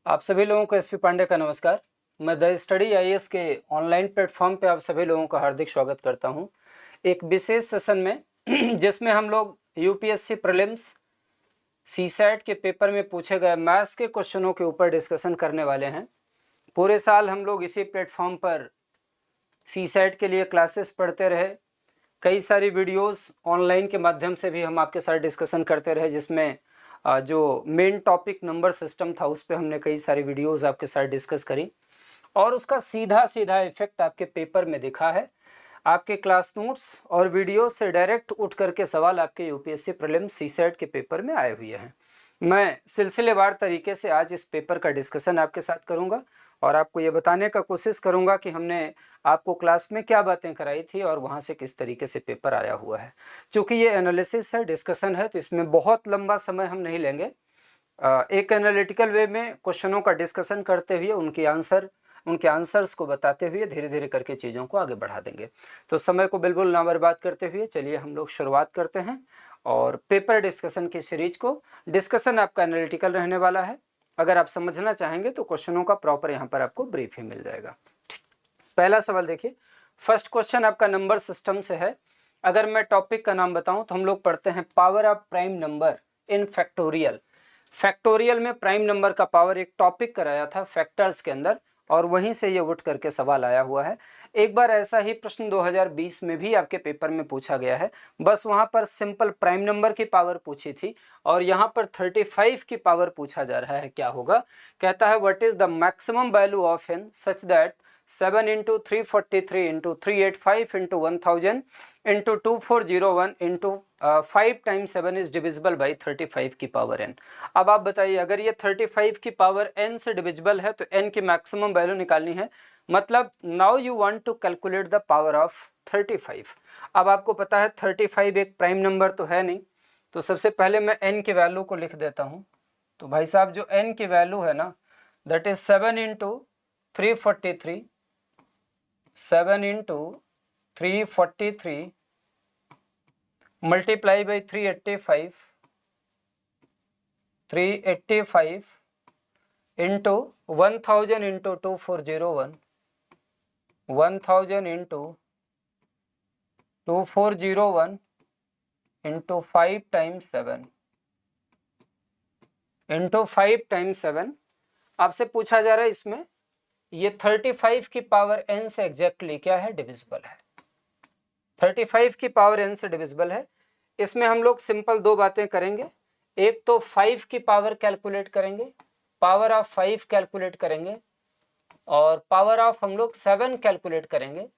आप सभी लोगों को एसपी पांडे का नमस्कार। मैं द स्टडी आईएएस के ऑनलाइन प्लेटफॉर्म पे आप सभी लोगों का हार्दिक स्वागत करता हूं। एक विशेष सेशन में जिसमें हम लोग यूपीएससी प्रीलिम्स सीसैट के पेपर में पूछे गए मैथ्स के क्वेश्चनों के ऊपर डिस्कशन करने वाले हैं। पूरे साल हम लोग इसी प्लेटफॉर्म पर सीसैट के लिए क्लासेस पढ़ते रहे, कई सारी वीडियोस ऑनलाइन के माध्यम से भी हम आपके साथ डिस्कशन करते रहे, जिसमें जो मेन टॉपिक नंबर सिस्टम था उस पर हमने कई सारी वीडियोस आपके साथ डिस्कस करी और उसका सीधा सीधा इफेक्ट आपके पेपर में दिखा है। आपके क्लास नोट्स और वीडियो से डायरेक्ट उठ करके सवाल आपके यूपीएससी प्रीलिम्स सीसैट के पेपर में आए हुए हैं। मैं सिलसिलेवार तरीके से आज इस पेपर का डिस्कशन आपके साथ करूंगा और आपको ये बताने का कोशिश करूंगा कि हमने आपको क्लास में क्या बातें कराई थी और वहाँ से किस तरीके से पेपर आया हुआ है। चूँकि ये एनालिसिस है, डिस्कशन है, तो इसमें बहुत लंबा समय हम नहीं लेंगे। एक एनालिटिकल वे में क्वेश्चनों का डिस्कशन करते हुए उनके आंसर्स को बताते हुए धीरे धीरे करके चीज़ों को आगे बढ़ा देंगे। तो समय को बिल्कुल ना बर्बाद करते हुए चलिए हम लोग शुरुआत करते हैं और पेपर डिस्कशन की सीरीज को। डिस्कशन आपका एनालिटिकल रहने वाला है। अगर आप समझना चाहेंगे तो क्वेश्चनों का प्रॉपर यहाँ पर आपको ब्रीफ ही मिल जाएगा। पहला सवाल देखिए, फर्स्ट क्वेश्चन आपका नंबर सिस्टम से है। अगर मैं टॉपिक का नाम बताऊं तो हम लोग पढ़ते हैं power of prime number in factorial. Factorial में प्राइम नंबर का पावर एक टॉपिक कराया था फैक्टर्स के अंदर और वहीं से ये उठ करके सवाल आया हुआ है। एक बार ऐसा ही प्रश्न 2020 में भी आपके पेपर में पूछा गया है, बस वहां पर सिंपल प्राइम नंबर की पावर पूछी थी और यहाँ पर 35 की पावर पूछा जा रहा है। क्या होगा? कहता है what is the maximum value of N such that 7 into 343 into 385 into 1000 into 2401 into 5 times 7 is divisible by 35 की पावर n। अब आप बताइए, अगर ये 35 की पावर n से डिविजिबल है तो n की मैक्सिमम वैल्यू निकालनी है। मतलब now you want to calculate the power of 35। अब आपको पता है 35 एक प्राइम नंबर तो है नहीं, तो सबसे पहले मैं n की वैल्यू को लिख देता हूँ। तो भाई साहब जो n की वैल्यू है ना, that is 7 into 343 7 into 343 multiply by 385 into 1000 into 2401 1000 into 2401 into 5 times 7 into 5 times 7। आपसे पूछा जा रहा है इसमें ये 35 की पावर n से एग्जैक्टली क्या है? डिविजिबल है। 35 की पावर n से डिविजिबल है। इसमें हम लोग सिंपल दो बातें करेंगे। एक तो 5 की पावर कैलकुलेट करेंगे, पावर ऑफ 5 कैलकुलेट करेंगे और पावर ऑफ हम लोग 7 कैलकुलेट करेंगे।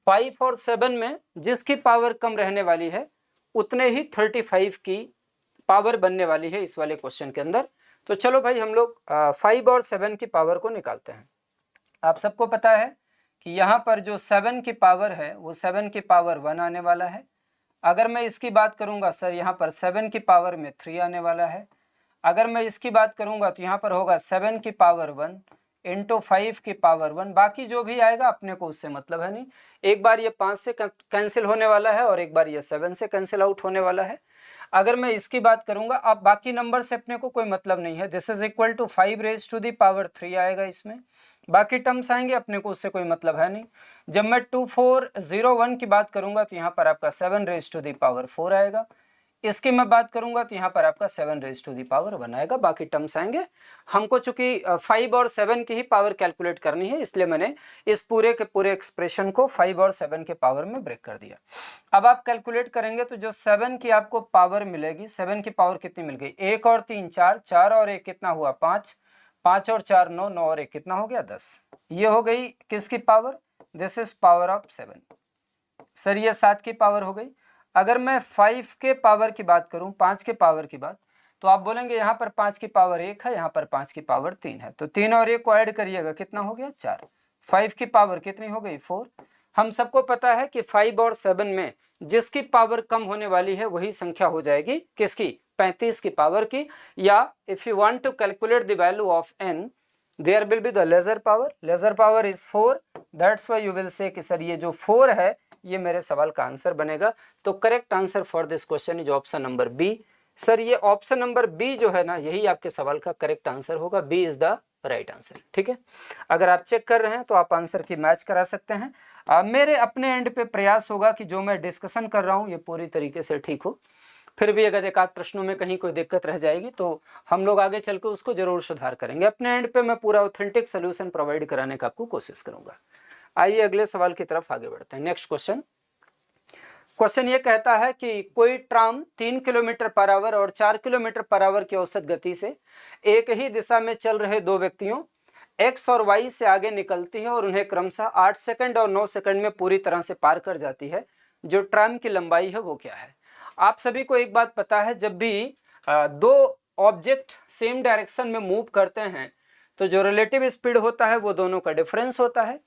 5 और 7 में जिसकी पावर कम रहने वाली है उतने ही 35 की पावर बनने वाली है इस वाले क्वेश्चन के अंदर। तो चलो भाई हम लोग 5 और 7 की पावर को निकालते हैं। आप सबको पता है कि यहाँ पर जो 7 की पावर है वो 7 की पावर 1 आने वाला है। अगर मैं इसकी बात करूँगा सर, यहाँ पर 7 की पावर में 3 आने वाला है। अगर मैं इसकी बात करूँगा तो यहाँ पर होगा 7 की पावर 1 इंटू 5 की पावर 1। बाकी जो भी आएगा अपने को उससे मतलब है नहीं। एक बार ये 5 से कैंसिल होने वाला है और एक बार ये 7 से कैंसिल आउट होने वाला है। अगर मैं इसकी बात करूंगा, अब बाकी नंबर से अपने को कोई मतलब नहीं है। This is equal to 5 raise to the power 3 आएगा इसमें। बाकी टर्म्स आएंगे अपने को उससे कोई मतलब है नहीं। जब मैं 2401 की बात करूंगा तो यहाँ पर आपका 7 रेज टू दी पावर 4 आएगा। इसकी मैं बात करूंगा तो यहाँ पर आपका 7 रेज टू दी पावर 1 आएगा। बाकी टर्म्स आएंगे। हमको चूंकि 5 और 7 की ही पावर कैलकुलेट करनी है, इसलिए मैंने इस पूरे के पूरे एक्सप्रेशन को 5 और 7 के पावर में ब्रेक कर दिया। अब आप कैलकुलेट करेंगे तो जो 7 की आपको पावर मिलेगी, 7 की पावर कितनी मिल गई? 1 और 3 4, 4 और 1 कितना हुआ? 5, 5 और 4 9, 9 और 1 कितना हो गया? 10। ये हो गई किसकी power? This is power of 7। Sir ये 7 की पावर हो गई। अगर मैं 5 के पावर की बात करूं, 5 के पावर की बात, तो आप बोलेंगे यहाँ पर 5 की पावर 1 है, यहाँ पर 5 की पावर 3 है, तो 3 और 1 को ऐड करिएगा, कितना हो गया? 4। 5 की पावर कितनी हो गई? 4। हम सबको पता है कि 5 और 7 में जिसकी पावर कम होने वाली है वही संख्या हो जाएगी किसकी? 35 की पावर की। या if you want to calculate the value of n, there will be the larger power. Larger power is 4, that's why you will say कि सर ये जो 4 है ये मेरे सवाल का आंसर बनेगा। तो correct answer for this question is option number B, sir ये ऑप्शन नंबर बी जो है ना, यही आपके सवाल का करेक्ट आंसर होगा। B is the right answer. ठीक है, अगर आप चेक कर रहे हैं तो आप आंसर की मैच करा सकते हैं। मेरे अपने एंड पे प्रयास होगा कि जो मैं डिस्कशन कर रहा हूँ ये पूरी तरीके से ठीक हो। फिर भी अगर एक आध प्रश्नों में कहीं कोई दिक्कत रह जाएगी तो हम लोग आगे चल के उसको जरूर सुधार करेंगे। अपने एंड पे मैं पूरा ऑथेंटिक सोल्यूशन प्रोवाइड कराने का आपको कोशिश करूंगा। आइए अगले सवाल की तरफ आगे बढ़ते हैं। नेक्स्ट क्वेश्चन ये कहता है कि कोई ट्राम 3 किलोमीटर पर आवर और 4 किलोमीटर पर आवर की औसत गति से एक ही दिशा में चल रहे दो व्यक्तियों एक्स और वाई से आगे निकलती है और उन्हें क्रमशः 8 सेकंड और 9 सेकंड में पूरी तरह से पार कर जाती है। जो ट्राम की लंबाई है वो क्या है? आप सभी को एक बात पता है, जब भी दो ऑब्जेक्ट सेम डायरेक्शन में मूव करते हैं तो जो रिलेटिव स्पीड होता है वो दोनों का डिफरेंस होता है।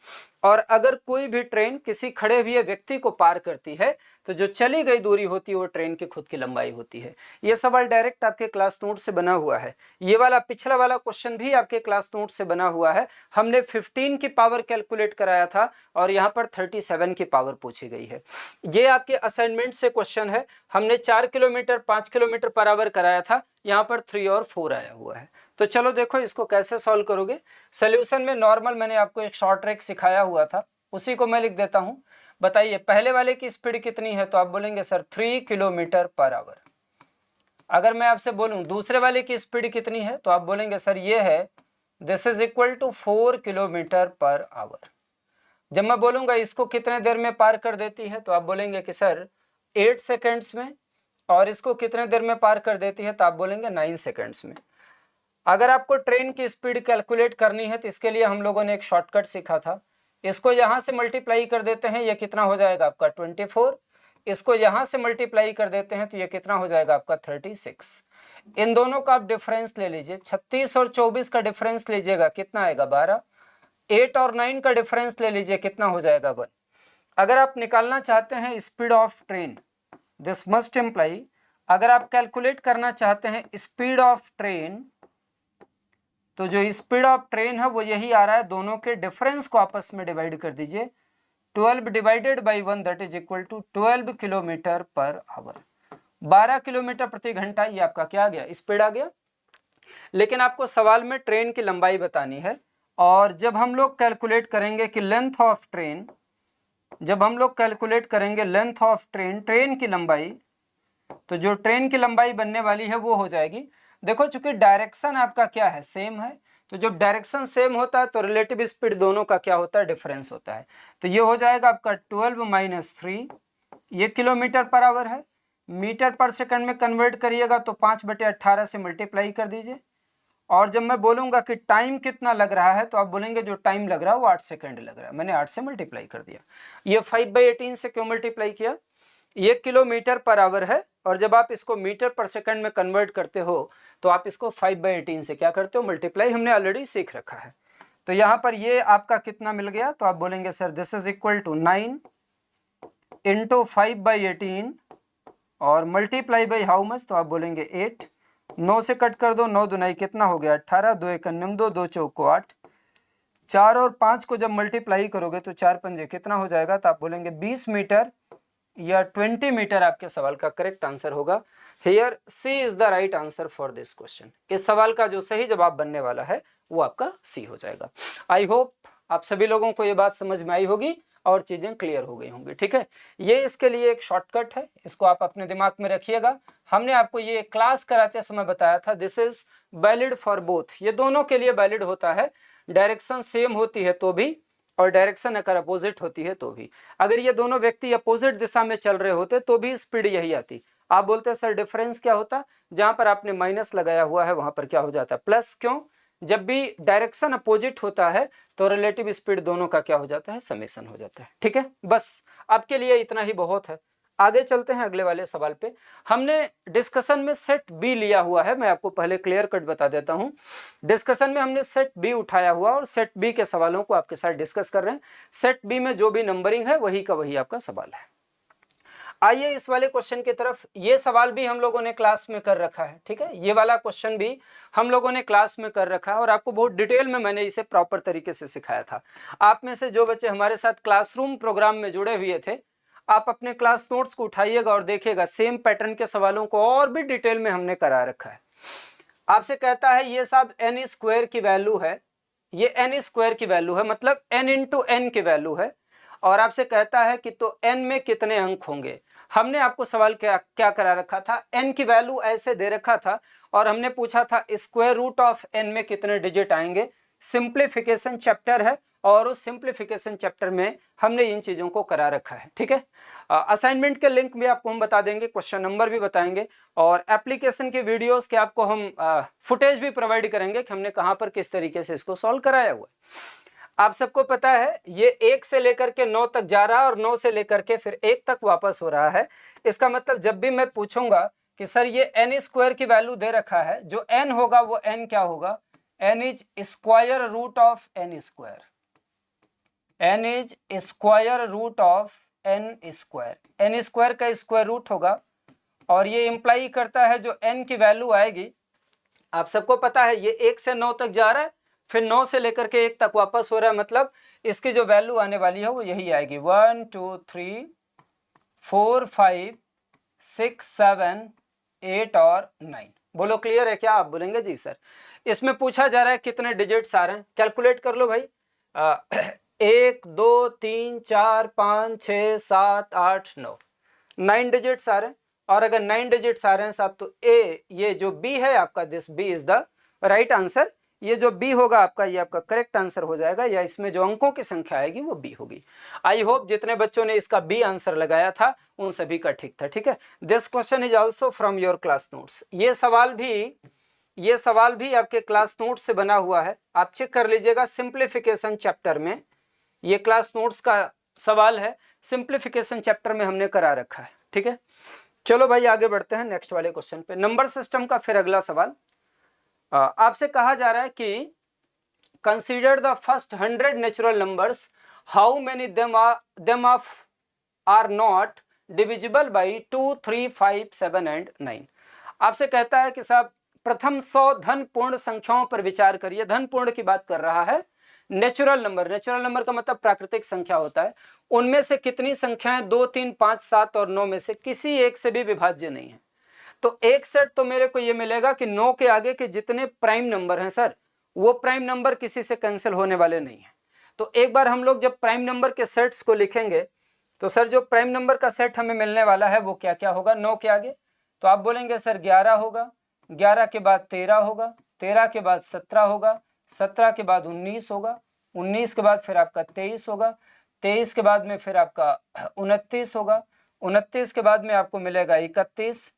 और अगर कोई भी ट्रेन किसी खड़े हुए व्यक्ति को पार करती है तो जो चली गई दूरी होती है वो ट्रेन की खुद की लंबाई होती है। ये सवाल डायरेक्ट आपके क्लास नोट से बना हुआ है। ये वाला पिछला वाला क्वेश्चन भी आपके क्लास नोट से बना हुआ है। हमने 15 की पावर कैलकुलेट कराया था और यहाँ पर 37 की पावर पूछी गई है। ये आपके असाइनमेंट से क्वेश्चन है। हमने 4 किलोमीटर 5 किलोमीटर पर आवर कराया था, यहाँ पर 3 और 4 आया हुआ है। तो चलो देखो इसको कैसे सॉल्व करोगे। सोल्यूशन में नॉर्मल मैंने आपको एक शॉर्ट ट्रिक सिखाया हुआ था, उसी को मैं लिख देता हूँ। बताइए पहले वाले की स्पीड कितनी है? तो आप बोलेंगे सर 3 किलोमीटर पर आवर। अगर मैं आपसे बोलूं दूसरे वाले की स्पीड कितनी है तो आप बोलेंगे सर ये है this is equal to 4 kilometre per hour. जब मैं बोलूंगा इसको कितने देर में पार कर देती है तो आप बोलेंगे कि सर 8 सेकेंड्स में, और इसको कितने देर में पार कर देती है तो आप बोलेंगे 9 सेकेंड्स में। अगर आपको ट्रेन की स्पीड कैलकुलेट करनी है तो इसके लिए हम लोगों ने एक शॉर्टकट सीखा था। इसको यहाँ से मल्टीप्लाई कर देते हैं, ये कितना हो जाएगा आपका 24। इसको यहाँ से मल्टीप्लाई कर देते हैं तो ये कितना हो जाएगा आपका 36। इन दोनों का आप डिफरेंस ले लीजिए, 36 और 24 का डिफरेंस लीजिएगा, कितना आएगा 12। 8 और 9 का डिफरेंस ले लीजिए, कितना हो जाएगा 1। अगर आप निकालना चाहते हैं speed of train, this must imply, अगर आप कैलकुलेट करना चाहते हैं स्पीड ऑफ ट्रेन तो जो स्पीड ऑफ ट्रेन है वो यही आ रहा है। दोनों के डिफरेंस को आपस में डिवाइड कर दीजिए, 12 divided by 1 that is equal to 12 kilometre per hour. 12 kilometre प्रति घंटा ये आपका क्या आ गया? स्पीड आ गया। लेकिन आपको सवाल में ट्रेन की लंबाई बतानी है, और जब हम लोग कैलकुलेट करेंगे कि लेंथ ऑफ ट्रेन, जब हम लोग कैलकुलेट करेंगे लेंथ ऑफ ट्रेन, ट्रेन की लंबाई, तो जो ट्रेन की लंबाई बनने वाली है वो हो जाएगी, देखो चूंकि डायरेक्शन आपका क्या है सेम है, तो जब डायरेक्शन सेम होता है तो रिलेटिव स्पीड दोनों का क्या होता है? डिफरेंस होता है। तो ये हो जाएगा आपका 12 माइनस 3, ये किलोमीटर पर आवर है। मीटर पर सेकंड में कन्वर्ट करिएगा तो 5/18 से मल्टीप्लाई कर दीजिए। और जब मैं बोलूँगा कि टाइम कितना लग रहा है तो आप बोलेंगे जो टाइम लग रहा है वो 8 सेकंड लग रहा है। मैंने 8 से मल्टीप्लाई कर दिया। ये 5/18 से क्यों मल्टीप्लाई किया? ये किलोमीटर पर आवर है, और जब आप इसको मीटर पर सेकंड में कन्वर्ट करते हो तो आप इसको 5/18 से क्या करते हो? मल्टीप्लाई। हमने ऑलरेडी सीख रखा है। तो यहाँ पर ये आपका कितना मिल गया? तो आप बोलेंगे sir this is equal to 9 into 5/18 और मल्टीप्लाई बाई हाउ मच? तो आप बोलेंगे 8। 9 से कट कर दो, 9 दुनाई कितना हो गया? 18, 2 1 2, 2 चौको 8। 4 और 5 को जब मल्टीप्लाई करोगे तो 4 पंजे कितना हो जाएगा? तो आप बोलेंगे 20 मीटर या 20 मीटर आपके सवाल का करेक्ट आंसर होगा। Here C is the right answer for this question. इस सवाल का जो सही जवाब बनने वाला है वो आपका सी हो जाएगा। आई होप आप सभी लोगों को ये बात समझ में आई होगी और चीजें क्लियर हो गई होंगी। ठीक है, ये इसके लिए एक शॉर्टकट है, इसको आप अपने दिमाग में रखिएगा। हमने आपको ये क्लास कराते समय बताया था, this is valid for both, ये दोनों के लिए वैलिड होता है। डायरेक्शन सेम होती है तो भी, और डायरेक्शन अगर अपोजिट होती है तो भी। अगर ये दोनों व्यक्ति अपोजिट दिशा में चल रहे होते तो भी स्पीड यही आती। आप बोलते हैं सर डिफरेंस क्या होता? जहां पर आपने माइनस लगाया हुआ है वहां पर क्या हो जाता है? प्लस। क्यों? जब भी डायरेक्शन अपोजिट होता है तो रिलेटिव स्पीड दोनों का क्या हो जाता है? समेशन हो जाता है। ठीक है, बस आपके लिए इतना ही बहुत है। आगे चलते हैं अगले वाले सवाल पे। हमने डिस्कशन में सेट बी लिया हुआ है, मैं आपको पहले क्लियर कट बता देता हूं। डिस्कशन में हमने सेट बी उठाया हुआ और सेट बी के सवालों को आपके साथ डिस्कस कर रहे हैं। सेट बी में जो भी नंबरिंग है वही का वही आपका सवाल है। आइए इस वाले क्वेश्चन की तरफ। ये सवाल भी हम लोगों ने क्लास में कर रखा है। ठीक है, ये वाला क्वेश्चन भी हम लोगों ने क्लास में कर रखा है और आपको बहुत डिटेल में मैंने इसे प्रॉपर तरीके से सिखाया था। आप में से जो बच्चे हमारे साथ क्लासरूम प्रोग्राम में जुड़े हुए थे, आप अपने क्लास नोट्स को उठाइएगा और देखिएगा, सेम पैटर्न के सवालों को और भी डिटेल में हमने करा रखा है। आपसे कहता है ये सब n स्क्वायर की वैल्यू है, ये n स्क्वायर की वैल्यू है, मतलब n इंटू एन की वैल्यू है, और आपसे कहता है कि तो n में कितने अंक होंगे। हमने आपको सवाल क्या करा रखा था, n की वैल्यू ऐसे दे रखा था और हमने पूछा था स्क्वायर रूट ऑफ n में कितने डिजिट आएंगे। सिंप्लीफिकेशन चैप्टर है और उस सिंप्लीफिकेशन चैप्टर में हमने इन चीज़ों को करा रखा है, ठीक है। असाइनमेंट के लिंक भी आपको हम बता देंगे, क्वेश्चन नंबर भी बताएंगे, और एप्लीकेशन के वीडियोस के आपको हम फुटेज भी प्रोवाइड करेंगे कि हमने कहाँ पर किस तरीके से इसको सॉल्व कराया हुआ है। आप सबको पता है ये 1 से लेकर के 9 तक जा रहा है और 9 से लेकर के फिर 1 तक वापस हो रहा है। इसका मतलब जब भी मैं पूछूंगा कि सर ये n स्क्वायर की वैल्यू दे रखा है, जो n होगा वो n क्या होगा, n is square root of n square, n is square root of n square, n square का स्क्वायर रूट होगा, और ये इंप्लाई करता है जो n की वैल्यू आएगी, आप सबको पता है ये 1 से 9 तक जा रहा है, फिर 9 से लेकर के 1 तक वापस हो रहा है, मतलब इसकी जो वैल्यू आने वाली है वो यही आएगी 1 2 3 4 5 6 7 8 और 9। बोलो क्लियर है क्या? आप बोलेंगे जी सर। इसमें पूछा जा रहा है कितने डिजिट्स आ रहे हैं, कैलकुलेट कर लो भाई। 1 2 3 4 5 6 7 8 9, 9 डिजिट्स आ रहे हैं। और अगर 9 डिजिट्स आ रहे हैं साहब तो ए, ये जो बी है आपका, this B is the right answer. ये जो बी होगा आपका, ये आपका करेक्ट आंसर हो जाएगा, या इसमें जो अंकों की संख्या आएगी वो बी होगी। आई होप जितने बच्चों ने इसका बी आंसर लगाया था उन सभी का ठीक था, ठीक है। This question is also from your class notes. ये सवाल भी आपके क्लास नोट्स से बना हुआ है, आप चेक कर लीजिएगा। सिंप्लीफिकेशन चैप्टर में ये क्लास नोट्स का सवाल है, सिंप्लीफिकेशन चैप्टर में हमने करा रखा है, ठीक है। चलो भाई आगे बढ़ते हैं नेक्स्ट वाले क्वेश्चन पे। नंबर सिस्टम का फिर अगला सवाल आपसे कहा जा रहा है कि consider the first 100 natural numbers, how many them of are not divisible by 2 3 5 7 and 9। आपसे कहता है कि साहब प्रथम 100 धन पूर्ण संख्याओं पर विचार करिए। धन पूर्ण की बात कर रहा है, नेचुरल नंबर का मतलब प्राकृतिक संख्या होता है, उनमें से कितनी संख्याएं 2 3 5 7 और 9 में से किसी एक से भी विभाज्य नहीं है। तो एक सेट तो मेरे को ये मिलेगा कि 9 के आगे के जितने प्राइम नंबर हैं सर, वो प्राइम नंबर किसी से कैंसिल होने वाले नहीं है। तो एक बार हम लोग जब प्राइम नंबर के सेट्स को लिखेंगे तो सर जो प्राइम नंबर का सेट हमें मिलने वाला है वो क्या क्या होगा 9 के आगे, तो आप बोलेंगे सर 11 होगा, 11 के बाद 13 होगा, 13 के बाद 17 होगा, 17 के बाद 19 होगा, 19 के बाद फिर आपका 23 होगा, 23 के बाद में फिर आपका 29 होगा, 29 के बाद में आपको मिलेगा 31,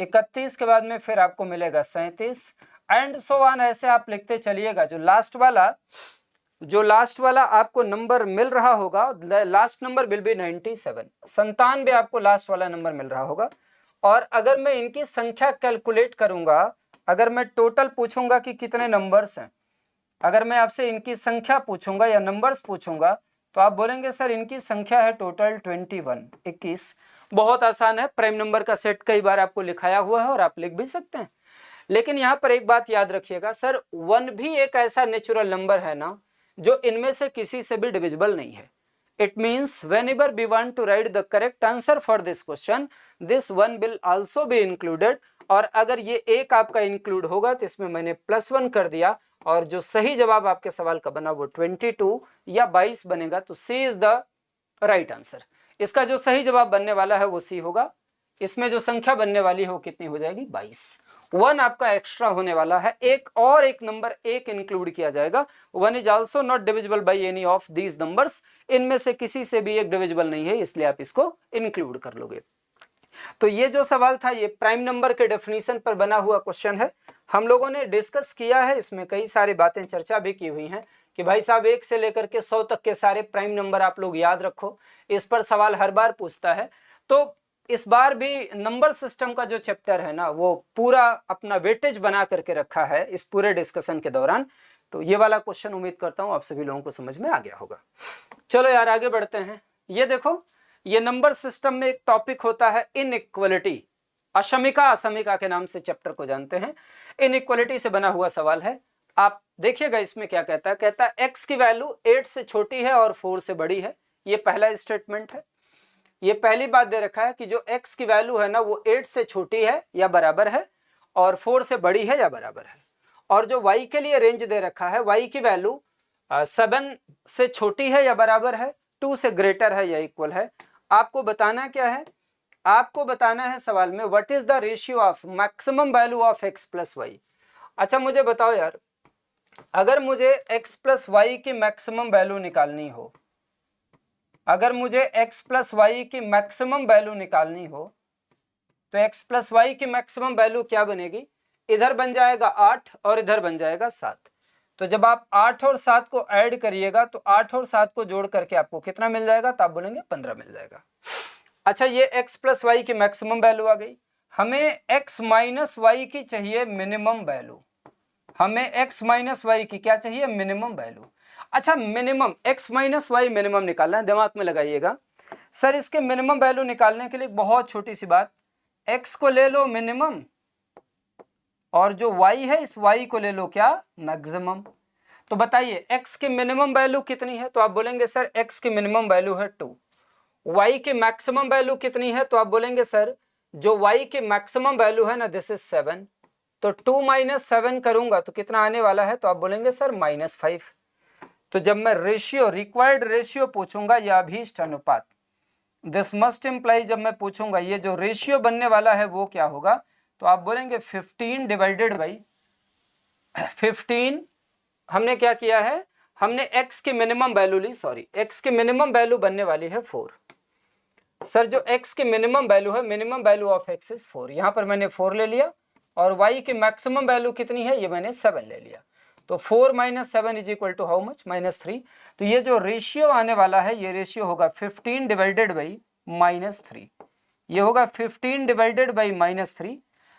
31 के बाद में फिर आपको मिलेगा 37 एंड सो ऑन। ऐसे आप लिखते चलिएगा। जो लास्ट वाला आपको नंबर मिल रहा होगा, लास्ट नंबर विल बी 97, 97 आपको लास्ट वाला नंबर मिल रहा होगा। और अगर मैं इनकी संख्या कैलकुलेट करूंगा, अगर मैं टोटल पूछूंगा कि कितने नंबर्स हैं, अगर मैं आपसे इनकी संख्या पूछूंगा या नंबर्स पूछूंगा तो आप बोलेंगे सर इनकी संख्या है टोटल 21, 21। बहुत आसान है, प्राइम नंबर का सेट कई बार आपको लिखाया हुआ है और आप लिख भी सकते हैं। लेकिन यहाँ पर एक बात याद रखिएगा सर, 1 भी एक ऐसा नेचुरल नंबर है ना जो इनमें से किसी से भी डिविजिबल नहीं है। It means whenever we want to write the correct answer for this question, this one will also be included। और अगर ये एक आपका इंक्लूड होगा तो इसमें मैंने +1 कर दिया, और जो सही जवाब आपके सवाल का बना वो 22 या 22 बनेगा, तो C is the right answer. इसका जो सही जवाब बनने वाला है वो C होगा। इसमें जो संख्या बनने वाली है वो कितनी हो जाएगी 22। 1 आपका एक्स्ट्रा होने वाला है, एक नंबर एक इंक्लूड किया जाएगा। 1 is also not divisible by any of these numbers, इनमें से किसी से भी एक डिविजिबल नहीं है, इसलिए आप इसको इंक्लूड कर लोगे। तो ये जो सवाल था ये प्राइम नंबर के डेफिनेशन पर बना हुआ क्वेश्चन है। हम लोगों ने डिस्कस किया है, इसमें कई सारी बातें चर्चा भी की हुई हैं कि भाई साहब 1 से लेकर के 100 तक के सारे प्राइम नंबर आप लोग याद रखो, इस पर सवाल हर बार पूछता है। तो इस बार भी नंबर सिस्टम का जो चैप्टर है ना वो पूरा अपना वेटेज बना करके रखा है इस पूरे डिस्कशन के दौरान। तो ये वाला क्वेश्चन उम्मीद करता हूँ आप सभी लोगों को समझ में आ गया होगा। चलो यार आगे बढ़ते हैं। ये देखो, ये नंबर सिस्टम में एक टॉपिक होता है इनइक्वलिटी, असमिका के नाम से चैप्टर को जानते हैं। इनइक्वलिटी से बना हुआ सवाल है। आप देखिएगा इसमें क्या कहता है, कहता है x की वैल्यू 8 से छोटी है और 4 से बड़ी है, ये पहला स्टेटमेंट है। ये पहली बात दे रखा है कि जो x की वैल्यू है ना वो 8 से छोटी है या बराबर है और 4 से बड़ी है या बराबर है। और जो y के लिए रेंज दे रखा है, y की वैल्यू 7 से छोटी है या बराबर है, 2 से ग्रेटर है या इक्वल है। आपको बताना क्या है, आपको बताना है सवाल में what is the ratio of maximum value of x plus y. अच्छा मुझे बताओ यार, अगर मुझे x प्लस वाई की मैक्सिमम वैल्यू निकालनी हो, अगर मुझे x प्लस वाई की मैक्सिमम वैल्यू निकालनी हो तो x प्लस वाई की मैक्सिमम वैल्यू क्या बनेगी, इधर बन जाएगा 8 और इधर बन जाएगा 7। तो जब आप 8 और 7 को ऐड करिएगा तो 8 और 7 को जोड़ करके आपको कितना मिल जाएगा, तो आप बोलेंगे 15 मिल जाएगा। अच्छा ये x प्लस वाई की मैक्सिमम वैल्यू आ गई, हमें x माइनस वाई की चाहिए मिनिमम वैल्यू, हमें x माइनस वाई की क्या चाहिए, मिनिमम वैल्यू। अच्छा minimum x minus y minimum निकालना है, दिमाग में लगाइएगा। सर इसके मिनिमम वैल्यू निकालने के लिए बहुत छोटी सी बात, x को ले लो मिनिमम और जो y है इस y को ले लो क्या, मैक्सिमम। तो बताइए x की मिनिमम वैल्यू कितनी है, तो आप बोलेंगे सर x की मिनिमम वैल्यू है 2। y की मैक्सिमम वैल्यू कितनी है, तो आप बोलेंगे सर जो y की मैक्सिमम वैल्यू है ना दिस इज 7। तो 2 माइनस 7 करूंगा तो कितना आने वाला है, तो आप बोलेंगे सर -5। तो जब मैं रेशियो, रिक्वायर्ड रेशियो पूछूंगा या अभीष्ट अनुपात, दिस मस्ट इम्प्लाई, जब मैं पूछूंगा ये जो रेशियो बनने वाला है वो क्या होगा, तो आप बोलेंगे 15 डिवाइडेड बाई 15। हमने क्या किया है, हमने x की मिनिमम वैल्यू ली, सॉरी x की मिनिमम वैल्यू बनने वाली है 4। सर जो x की मिनिमम वैल्यू है, minimum value of x is 4, यहाँ पर मैंने 4 ले लिया और y की मैक्सिमम वैल्यू कितनी है, ये मैंने 7 ले लिया। तो 4 minus 7 is equal to how much, -3। तो ये जो रेशियो आने वाला है ये रेशियो होगा 15 डिवाइडेड बाई -3, ये होगा 15 डिवाइडेड बाई -3।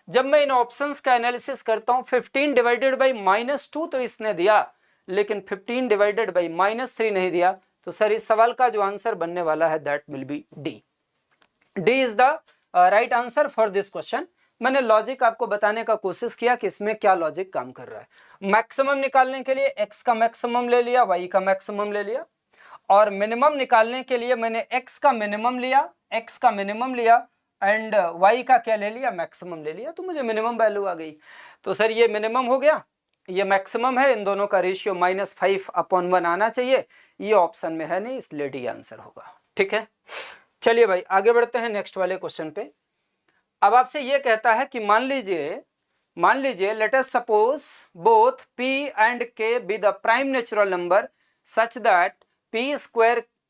जब मैं इन ऑप्शंस का एनालिसिस करता हूँ 15 डिवाइडेड बाई -2 तो इसने दिया, लेकिन 15 डिवाइडेड बाई -3 नहीं दिया। तो सर इस सवाल का जो आंसर बनने वाला है that will B D. D is the right answer for this question. मैंने लॉजिक आपको बताने का कोशिश किया कि इसमें क्या लॉजिक काम कर रहा है। मैक्सिमम निकालने के लिए x का मैक्सिमम ले लिया, y का मैक्सिमम ले लिया, और मिनिमम निकालने के लिए मैंने x का मिनिमम लिया एंड y का क्या ले लिया, मैक्सिमम ले लिया, तो मुझे मिनिमम वैल्यू आ गई। तो सर ये मिनिमम हो गया, ये मैक्सिमम है, इन दोनों का रेशियो -5/1 आना चाहिए, ये ऑप्शन में है नहीं, इसलिए डी आंसर होगा। ठीक है, चलिए भाई आगे बढ़ते हैं नेक्स्ट वाले क्वेश्चन पे। अब आपसे ये कहता है कि मान लीजिए let us suppose both p and k be the prime natural number such that p²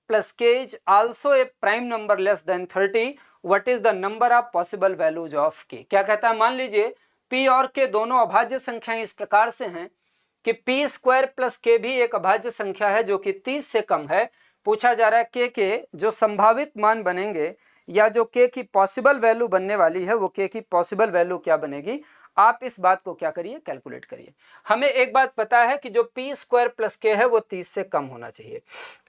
+ k is also a prime number less than 30, what is the number of possible values of k। क्या कहता है, मान लीजिए p और k दोनों अभाज्य संख्याएं इस प्रकार से हैं कि p² + k भी एक अभाज्य संख्या है जो कि 30 से कम है। पूछा जा रहा है k के जो संभावित मान बनेंगे या जो k की पॉसिबल वैल्यू बनने वाली है वो k की पॉसिबल वैल्यू क्या बनेगी। आप इस बात को क्या करिए, कैलकुलेट करिए। हमें एक बात पता है कि जो p² + k है वो 30 से कम होना चाहिए।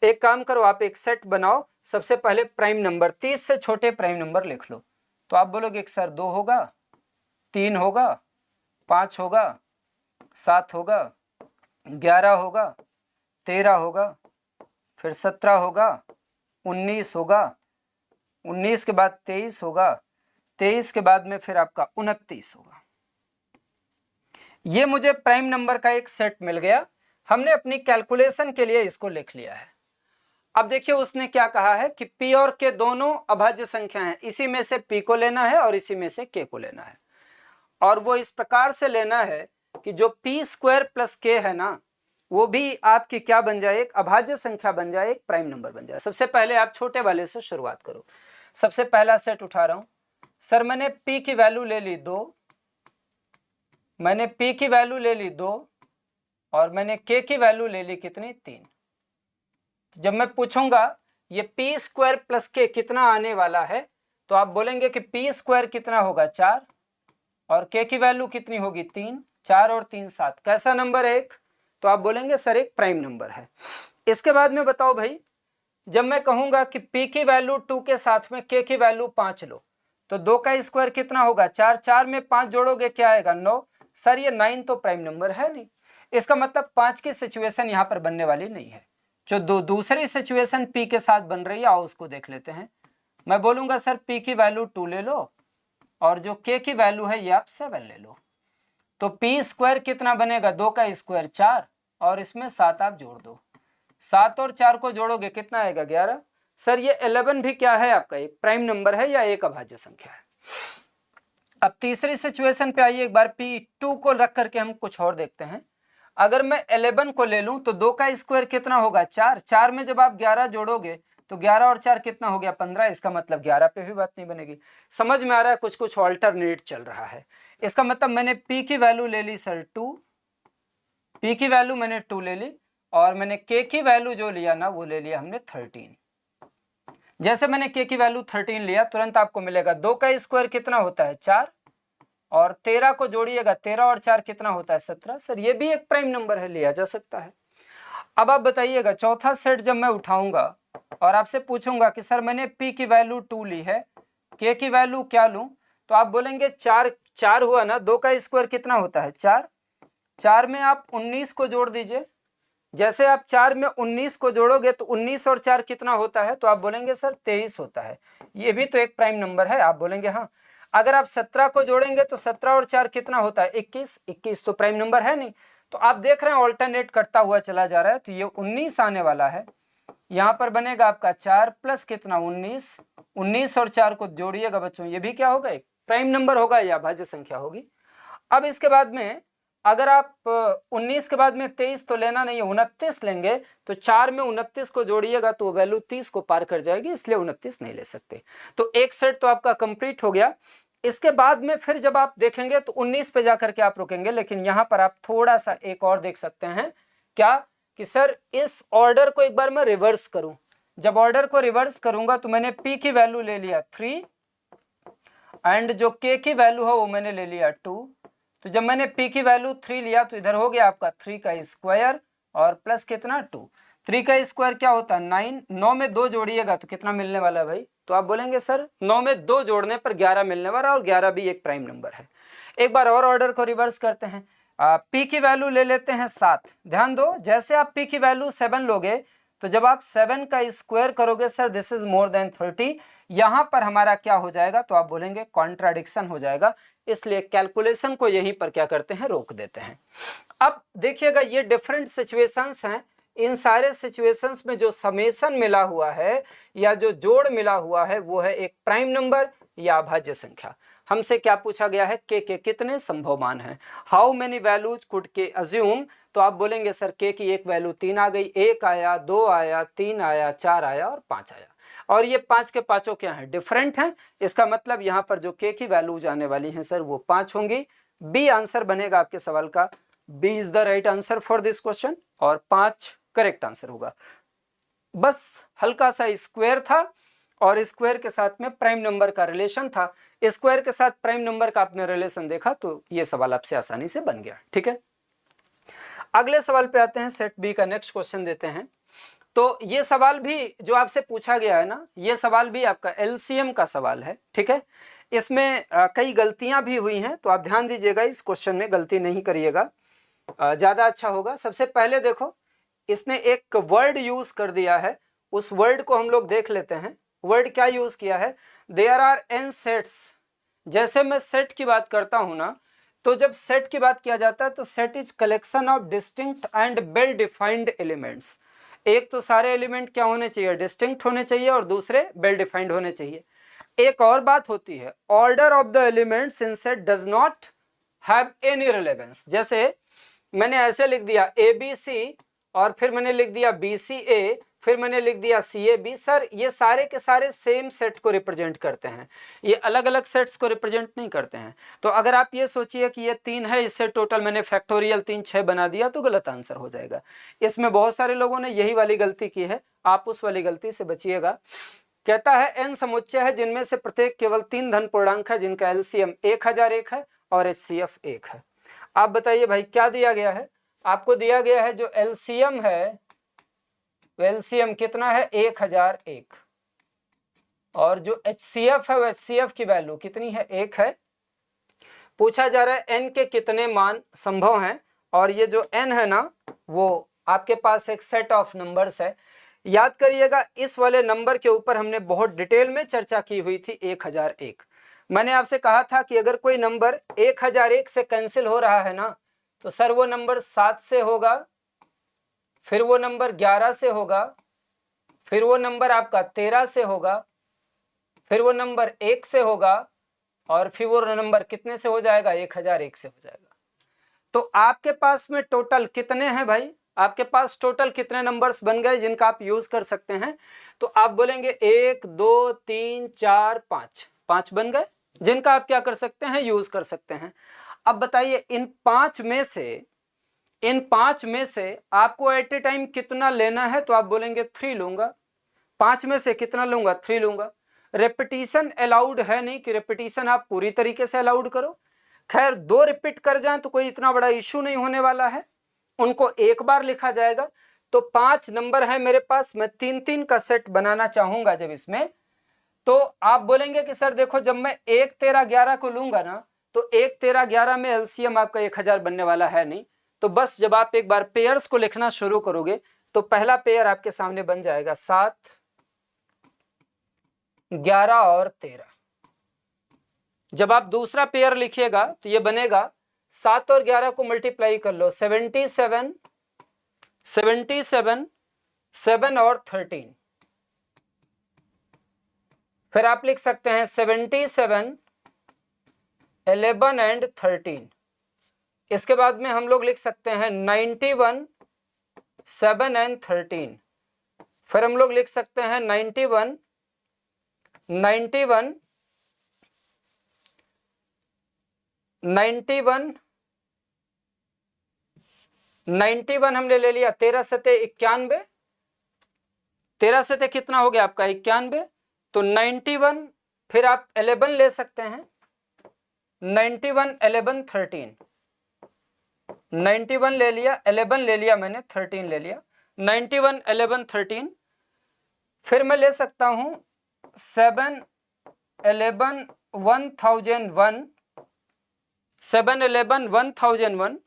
एक काम करो, आप एक सेट बनाओ, सबसे पहले प्राइम नंबर 30 से छोटे प्राइम नंबर लिख लो। तो आप बोलोगे सर 2 होगा, 3 होगा, 5 होगा, 7 होगा, 11 होगा, 13 होगा, फिर 17 होगा, 19 होगा, 19 के बाद 23 होगा, 23 के बाद में फिर आपका 29 होगा। ये मुझे प्राइम नंबर का एक सेट मिल गया, हमने अपनी कैलकुलेशन के लिए इसको लिख लिया है। अब देखिए उसने क्या कहा है कि p और k दोनों अभाज्य संख्या हैं, इसी में से p को लेना है और इसी में से k को लेना है, और वो इस प्रकार से लेना है कि जो p² + k है ना वो भी आपकी क्या बन जाए, एक अभाज्य संख्या बन जाए, एक प्राइम नंबर बन जाए। सबसे पहले आप छोटे वाले से शुरुआत करो। सबसे पहला सेट उठा रहा हूं, सर मैंने p की वैल्यू ले ली 2, मैंने p की वैल्यू ले ली 2 और मैंने k की वैल्यू ले ली कितनी, 3। जब मैं पूछूंगा ये p² + k कितना आने वाला है, तो आप बोलेंगे कि p² कितना होगा, 4, और k की वैल्यू कितनी होगी, 3। 4 और 3 7, कैसा नंबर है एक, तो आप बोलेंगे सर एक प्राइम नंबर है। इसके बाद में बताओ भाई, जब मैं कहूंगा कि p की वैल्यू 2 के साथ में k की वैल्यू 5 लो, तो 2 का स्क्वायर कितना होगा, 4, 4 में 5 जोड़ोगे क्या आएगा, 9। सर ये 9 तो प्राइम नंबर है नहीं, इसका मतलब 5 की सिचुएशन यहाँ पर बनने वाली नहीं है। जो दूसरी सिचुएशन p के साथ बन रही है आओ उसको देख लेते हैं। मैं बोलूँगा सर p की वैल्यू 2 ले लो और जो k की वैल्यू है ये आप 7 ले लो। तो p स्क्वायर कितना बनेगा, 2 का स्क्वायर 4 और इसमें 7 आप जोड़ दो। 7 और 4 को जोड़ोगे कितना आएगा, 11। सर ये 11 भी क्या है आपका, एक प्राइम नंबर है या एक अभाज्य संख्या है। अब तीसरी सिचुएशन पे आइए, एक बार p2 को रख करके हम कुछ और देखते हैं। अगर मैं 11 को ले लूं तो 2 का स्क्वायर कितना होगा, 4। 4 में जब आप 11 जोड़ोगे तो 11 और 4 कितना हो गया, 15। इसका मतलब 11 पे भी बात नहीं बनेगी। समझ में आ रहा है, कुछ कुछ ऑल्टरनेट चल रहा है। इसका मतलब मैंने p की वैल्यू ले ली सर 2, p की वैल्यू मैंने 2 ले ली और मैंने k की वैल्यू जो लिया ना वो ले लिया हमने 13। जैसे मैंने k की वैल्यू 13 लिया तुरंत आपको मिलेगा 2 का स्क्वायर कितना होता है, 4 और 13 को जोड़िएगा, 13 और 4 कितना होता है, 17। सर ये भी एक प्राइम नंबर है, लिया जा सकता है। अब आप बताइएगा चौथा सेट जब मैं उठाऊंगा और आपसे पूछूंगा कि सर मैंने p की वैल्यू 2 ली है, k की वैल्यू क्या लूं, तो आप बोलेंगे 4 हुआ ना, 2 का स्क्वायर कितना होता है, 4। 4 में आप 19 को जोड़ दीजिए। जैसे आप 4 में 19 को जोड़ोगे तो 19 और 4 कितना होता है, तो आप बोलेंगे सर 23 होता है। ये भी तो एक प्राइम नंबर है, आप बोलेंगे हाँ। अगर आप 17 को जोड़ेंगे तो 17 और 4 कितना होता है, 21। 21 तो प्राइम नंबर है नहीं। तो आप देख रहे हैं ऑल्टरनेट करता हुआ चला जा रहा है। तो ये 19 आने वाला है, यहाँ पर बनेगा आपका 4 प्लस कितना, 19। 19 और 4 को जोड़िएगा बच्चों, ये भी क्या होगा, एक प्राइम नंबर होगा या भाज्य संख्या होगी। अब इसके बाद में अगर आप 19 के बाद में 23 तो लेना नहीं है, 29 लेंगे तो 4 में 29 को जोड़िएगा तो वैल्यू 30 को पार कर जाएगी, इसलिए 29 नहीं ले सकते। तो एक सेट तो आपका कंप्लीट हो गया। इसके बाद में फिर जब आप देखेंगे तो 19 पे जाकर के आप रुकेंगे, लेकिन यहाँ पर आप थोड़ा सा एक और देख सकते हैं क्या, कि सर इस ऑर्डर को एक बार मैं रिवर्स करूं। जब ऑर्डर को रिवर्स करूंगा तो मैंने p की वैल्यू ले लिया 3 एंड जो k की वैल्यू है वो मैंने ले लिया 2। तो जब मैंने p की वैल्यू 3 लिया तो इधर हो गया आपका 3 का स्क्वायर और प्लस कितना 2। 3 का स्क्वायर क्या होता है 9। 9 में 2 जोड़िएगा तो कितना मिलने वाला है भाई, तो आप बोलेंगे सर 9 में 2 जोड़ने पर 11 मिलने वाला, और 11 भी एक प्राइम नंबर है। एक बार और ऑर्डर को रिवर्स करते हैं। p की वैल्यू ले लेते हैं 7। ध्यान दो, जैसे आप p की वैल्यू 7 लोगे तो जब आप 7 का स्क्वायर करोगे sir this is more than 30, यहां पर हमारा क्या हो जाएगा, तो आप बोलेंगे कॉन्ट्राडिक्शन हो जाएगा। इसलिए कैलकुलेशन को यहीं पर क्या करते हैं, रोक देते हैं। अब देखिएगा ये डिफरेंट सिचुएशंस हैं। इन सारे सिचुएशंस में जो समेशन मिला हुआ है या जो जोड़ मिला हुआ है वो है एक प्राइम नंबर या अभाज्य संख्या। हमसे क्या पूछा गया है, के कितने संभव मान हैं, हाउ मेनी वैल्यूज कुड के अज्यूम। तो आप बोलेंगे सर के की एक वैल्यू 3 आ गई, 1 आया, 2 आया, 3 आया, 4 आया और 5 आया। और ये 5 के पांचों क्या हैं, डिफरेंट हैं। इसका मतलब यहाँ पर जो के की वैल्यूज आने वाली हैं सर वो 5 होंगी। बी आंसर बनेगा आपके सवाल का, B is the right answer for this question और 5 करेक्ट आंसर होगा। बस हल्का सा स्क्वायर था और स्क्वायर के साथ में प्राइम नंबर का रिलेशन था। स्क्वायर के साथ प्राइम नंबर का आपने रिलेशन देखा तो ये सवाल आपसे आसानी से बन गया। ठीक है, अगले सवाल पे आते हैं। सेट बी का नेक्स्ट क्वेश्चन देते हैं। तो ये सवाल भी जो आपसे पूछा गया है ना, ये सवाल भी आपका एलसीएम का सवाल है। ठीक है, इसमें कई गलतियां भी हुई हैं, तो आप ध्यान दीजिएगा, इस क्वेश्चन में गलती नहीं करिएगा, ज़्यादा अच्छा होगा। सबसे पहले देखो, इसने एक वर्ड यूज कर दिया है, उस वर्ड को हम लोग देख लेते हैं। वर्ड क्या यूज किया है, देयर आर एन सेट्स। जैसे मैं सेट की बात करता हूं ना, तो जब सेट की बात किया जाता है तो set is collection of distinct and well defined elements. एक तो सारे एलिमेंट क्या होने चाहिए, डिस्टिंक्ट होने चाहिए, और दूसरे वेल डिफाइंड होने चाहिए। एक और बात होती है, order of the elements in set does not have any relevance. जैसे मैंने ऐसे लिख दिया ABC और फिर मैंने लिख दिया BCA, फिर मैंने लिख दिया CAB। सर ये सारे के सारे सेम सेट को रिप्रेजेंट करते हैं, ये अलग अलग सेट्स को रिप्रेजेंट नहीं करते हैं। तो अगर आप ये सोचिए कि ये 3 है, इससे टोटल मैंने फैक्टोरियल 3 6 बना दिया तो गलत आंसर हो जाएगा। इसमें बहुत सारे लोगों ने यही वाली गलती की है, आप उस वाली गलती से बचिएगा। कहता है n समुच्चय है जिनमें से प्रत्येक केवल 3 धन पूर्णांक है जिनका LCM 1001 है और HCF 1 है। आप बताइए भाई क्या दिया गया है, आपको दिया गया है जो LCM है, LCM कितना है 1001, और जो HCF है वो HCF की वैल्यू कितनी है 1 है। पूछा जा रहा है n के कितने मान संभव हैं, और ये जो n है ना वो आपके पास एक सेट ऑफ नंबर्स है। याद करिएगा, इस वाले नंबर के ऊपर हमने बहुत डिटेल में चर्चा की हुई थी 1001। मैंने आपसे कहा था कि अगर कोई नंबर 1001 से कैंसिल हो रहा है ना, तो सर वो नंबर 7 से होगा, फिर वो नंबर 11 से होगा, फिर वो नंबर आपका 13 से होगा, फिर वो नंबर 1 से होगा, और फिर वो नंबर कितने से हो जाएगा? 1001 से हो जाएगा। तो आपके पास में टोटल कितने हैं भाई? आपके पास टोटल कितने नंबर्स बन गए जिनका आप यूज कर सकते हैं? तो आप बोलेंगे 1 2 3 4 5, 5 बन गए जिनका आप क्या कर सकते हैं? यूज कर सकते हैं। अब बताइए इन पांच में से आपको एट ए टाइम कितना लेना है? तो आप बोलेंगे 3 लूंगा। 5 में से कितना लूंगा? 3 लूंगा। रेपिटेशन अलाउड है नहीं कि रेपिटेशन आप पूरी तरीके से अलाउड करो। खैर 2 रिपीट कर जाएं तो कोई इतना बड़ा इशू नहीं होने वाला है, उनको एक बार लिखा जाएगा। तो 5 नंबर है मेरे पास, मैं 3-3 का सेट बनाना चाहूंगा जब इसमें, तो आप बोलेंगे कि सर देखो जब मैं 1 13 11 को लूंगा ना, तो 1 13 11 में एलसीएम आपका 1000 बनने वाला है नहीं। तो बस जब आप एक बार पेयर्स को लिखना शुरू करोगे तो पहला पेयर आपके सामने बन जाएगा 7 11 और 13। जब आप दूसरा पेयर लिखिएगा तो ये बनेगा 7 और 11 को मल्टीप्लाई कर लो, 77 7 और 13। फिर आप लिख सकते हैं 77 11 एंड 13। इसके बाद में हम लोग लिख सकते हैं 91 7 एंड 13। फिर हम लोग लिख सकते हैं 91 हमने ले लिया। 13 सते 91, 13 सते कितना हो गया आपका? 91। तो 91, फिर आप 11 ले सकते हैं, 91 11 13, 91 ले लिया, 11 ले लिया मैंने, 13 ले लिया, 91 11 13। फिर मैं ले सकता हूं 7 11 1001, 7 11 1001।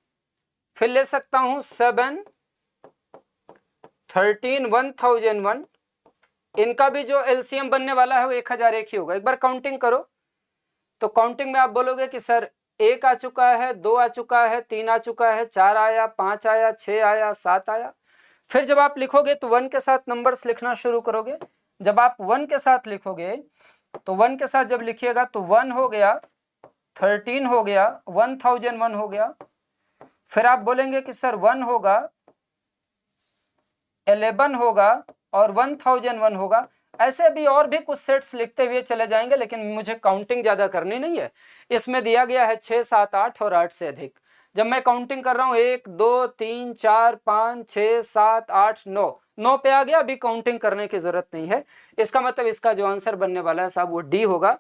फिर ले सकता हूं 7 13 1001। इनका भी जो एलसीएम बनने वाला है वो 1001 ही होगा। एक बार काउंटिंग करो तो काउंटिंग में आप बोलोगे कि सर 1 आ चुका है, 2 आ चुका है, 3 आ चुका है, 4 आया, 5 आया, 6 आया, 7 आया। फिर जब आप लिखोगे तो 1 के साथ नंबर्स लिखना शुरू करोगे। जब आप 1 के साथ लिखोगे तो 1 के साथ जब लिखिएगा तो 1 हो गया, 13 हो गया, 1001 हो गया। फिर आप बोलेंगे कि सर 1 होगा, 11 होगा और 1001 होगा। ऐसे भी और भी कुछ सेट्स लिखते हुए चले जाएंगे, लेकिन मुझे काउंटिंग ज्यादा करनी नहीं है। इसमें दिया गया है 6 7 8 और 8 से अधिक। जब मैं काउंटिंग कर रहा हूं 1 2 3 4 5 6 7 8 9 पे आ गया, अभी काउंटिंग करने की जरूरत नहीं है। इसका मतलब इसका जो आंसर बनने वाला है साहब वो डी होगा।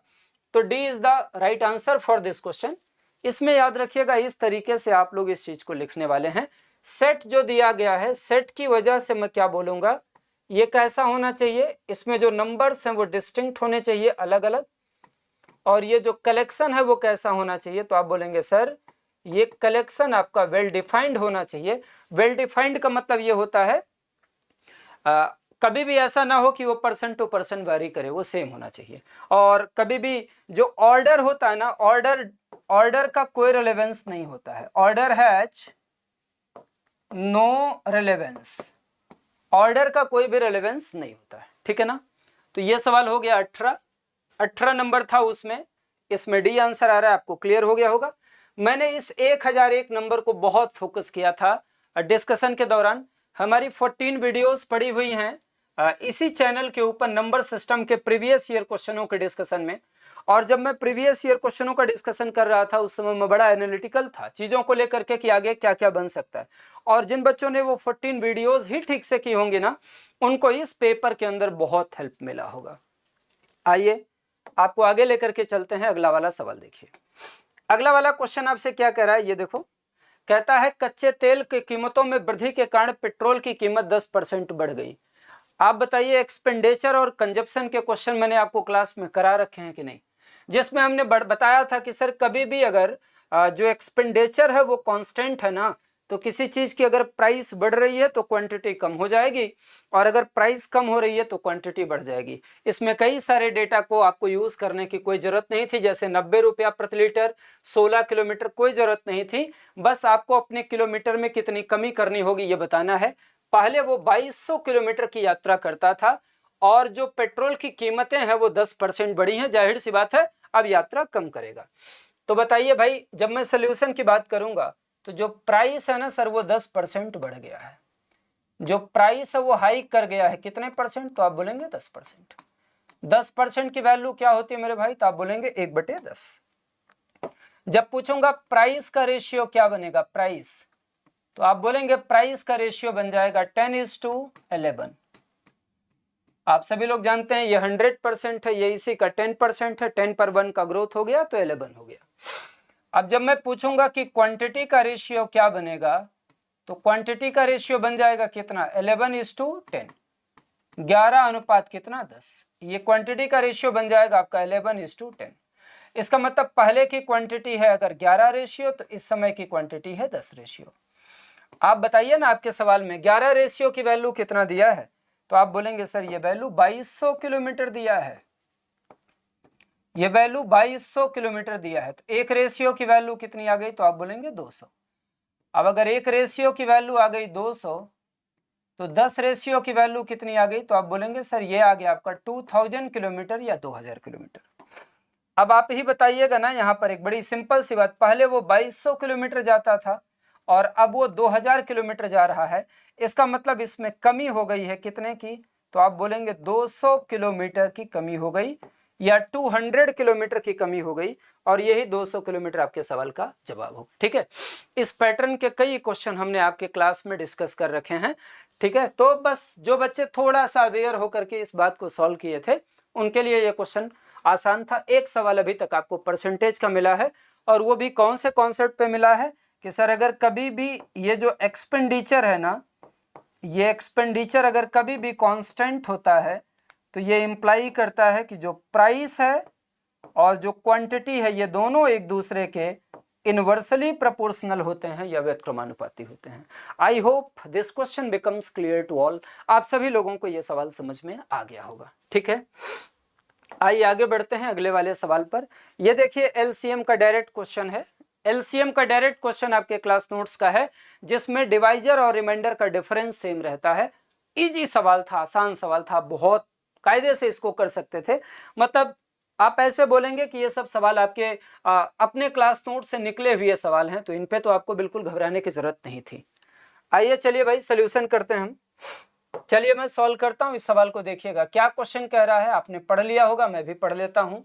तो D is the right answer for this question. इसमें याद रखिएगा इस तरीके से आप लोग इस चीज को लिखने वाले हैं। सेट जो दिया गया है, सेट की वजह से मैं क्या बोलूंगा, ये कैसा होना चाहिए, इसमें जो नंबर्स हैं वो डिस्टिंक्ट होने चाहिए, अलग अलग। और ये जो कलेक्शन है वो कैसा होना चाहिए, तो आप बोलेंगे सर ये कलेक्शन आपका वेल डिफाइंड होना चाहिए। वेल डिफाइंड का मतलब ये होता है कभी भी ऐसा ना हो कि वो पर्सन टू पर्सन वेरी करे, वो सेम होना चाहिए। और कभी भी जो ऑर्डर होता है ना, ऑर्डर का कोई रिलेवेंस नहीं होता है। Order has no relevance, order का कोई भी रिलेवेंस नहीं होता है, ठीक है ना। तो ये सवाल हो गया 18 नंबर था उसमें, इसमें डी आंसर आ रहा है। आपको क्लियर हो गया होगा। मैंने इस 1001 नंबर को बहुत फोकस किया था डिस्कशन के दौरान। हमारी 14 वीडियोस पड़ी हुई हैं इसी चैनल के ऊपर नंबर सिस्टम के प्रीवियस ईयर क्वेश्चनों के डिस्कशन में। और जब मैं प्रीवियस ईयर क्वेश्चनों का डिस्कशन कर रहा था उस समय मैं बड़ा एनालिटिकल था चीज़ों को लेकर के कि आगे क्या क्या बन सकता है। और जिन बच्चों ने वो 14 वीडियोस ही ठीक से की होंगी ना, उनको इस पेपर के अंदर बहुत हेल्प मिला होगा। आइए आपको आगे लेकर के चलते हैं। अगला वाला सवाल देखिए। अगला वाला क्वेश्चन आपसे क्या कह रहा है, ये देखो। कहता है कच्चे तेल की कीमतों में वृद्धि के कारण पेट्रोल की कीमत 10% बढ़ गई। आप बताइए एक्सपेंडिचर और कंजप्शन के क्वेश्चन मैंने आपको क्लास में करा रखे हैं कि नहीं, जिसमें हमने बताया था कि सर कभी भी अगर जो एक्सपेंडिचर है वो कांस्टेंट है ना, तो किसी चीज़ की अगर प्राइस बढ़ रही है तो क्वांटिटी कम हो जाएगी, और अगर प्राइस कम हो रही है तो क्वांटिटी बढ़ जाएगी। इसमें कई सारे डेटा को आपको यूज़ करने की कोई ज़रूरत नहीं थी, जैसे 90 रुपया प्रति लीटर 16 किलोमीटर, कोई ज़रूरत नहीं थी। बस आपको अपने किलोमीटर में कितनी कमी करनी होगी ये बताना है। पहले वो 2200 किलोमीटर की यात्रा करता था, और जो पेट्रोल की कीमतें हैं वो 10% बढ़ी हैं, जाहिर सी बात है अब यात्रा कम करेगा। तो बताइए भाई, जब मैं सोल्यूशन की बात करूंगा तो जो प्राइस है ना सर वो 10% बढ़ गया है। जो प्राइस है वो हाइक कर गया है, कितने परसेंट? तो आप बोलेंगे 10%। 10% की वैल्यू क्या होती है मेरे भाई? तो आप बोलेंगे 1/10। जब पूछूंगा प्राइस का रेशियो क्या बनेगा, प्राइस, तो आप बोलेंगे प्राइस का रेशियो बन जाएगा 10:11। आप सभी लोग जानते हैं ये 100% है, ये इसी का 10% है। 10 पर 1 का ग्रोथ हो गया तो 11 हो गया। अब जब मैं पूछूंगा कि क्वांटिटी का रेशियो क्या बनेगा, तो क्वांटिटी का रेशियो बन जाएगा कितना? 11:10। 11 अनुपात कितना? 10। ये क्वांटिटी का रेशियो बन जाएगा आपका 11:10। इसका मतलब पहले की क्वांटिटी है अगर 11 रेशियो, तो इस समय की क्वांटिटी है 10 रेशियो। आप बताइए ना, आपके सवाल में 11 रेशियो की वैल्यू कितना दिया है? तो आप बोलेंगे सर ये वैल्यू 2200 किलोमीटर दिया है, ये वैल्यू 2200 किलोमीटर दिया है। तो एक रेशियो की वैल्यू कितनी आ गई? तो आप बोलेंगे 200। अब अगर एक रेशियो की वैल्यू आ गई 200, तो 10 रेशियो की वैल्यू कितनी आ गई? तो आप बोलेंगे सर ये आ गया आपका 2000 किलोमीटर या 2000 किलोमीटर। अब आप ही बताइएगा ना, यहाँ पर एक बड़ी सिंपल सी बात, पहले वो 2200 किलोमीटर जाता था और अब वो 2000 किलोमीटर जा रहा है, इसका मतलब इसमें कमी हो गई है कितने की? तो आप बोलेंगे 200 किलोमीटर की कमी हो गई, या 200 किलोमीटर की कमी हो गई, और यही 200 किलोमीटर आपके सवाल का जवाब होगा। ठीक है, इस पैटर्न के कई क्वेश्चन हमने आपके क्लास में डिस्कस कर रखे हैं। ठीक है, तो बस जो बच्चे थोड़ा सा अवेयर होकर के इस बात को सॉल्व किए थे उनके लिए ये क्वेश्चन आसान था। एक सवाल अभी तक आपको परसेंटेज का मिला है, और वो भी कौन से कॉन्सेप्ट पे मिला है कि सर अगर कभी भी ये जो एक्सपेंडिचर है ना, ये एक्सपेंडिचर अगर कभी भी कांस्टेंट होता है तो ये इंप्लाई करता है कि जो प्राइस है और जो क्वांटिटी है ये दोनों एक दूसरे के इनवर्सली प्रोपोर्शनल होते हैं या व्युत्क्रमानुपाती होते हैं। I hope this question becomes clear to all. आप सभी लोगों को ये सवाल समझ में आ गया होगा। ठीक है, आइए आगे बढ़ते हैं अगले वाले सवाल पर। ये देखिए एलसीएम का डायरेक्ट क्वेश्चन है। एलसीएम का डायरेक्ट क्वेश्चन आपके क्लास नोट्स का है, जिसमें डिवाइजर और रिमाइंडर का डिफरेंस सेम रहता है। इजी सवाल था, आसान सवाल था, बहुत कायदे से इसको कर सकते थे। मतलब आप ऐसे बोलेंगे कि ये सब सवाल आपके अपने क्लास नोट से निकले हुए सवाल हैं, तो इन पे तो आपको बिल्कुल घबराने की जरूरत नहीं थी। आइए चलिए भाई सोल्यूशन करते हैं हम। चलिए मैं सॉल्व करता हूं इस सवाल को। देखिएगा क्या क्वेश्चन कह रहा है, आपने पढ़ लिया होगा, मैं भी पढ़ लेता हूं।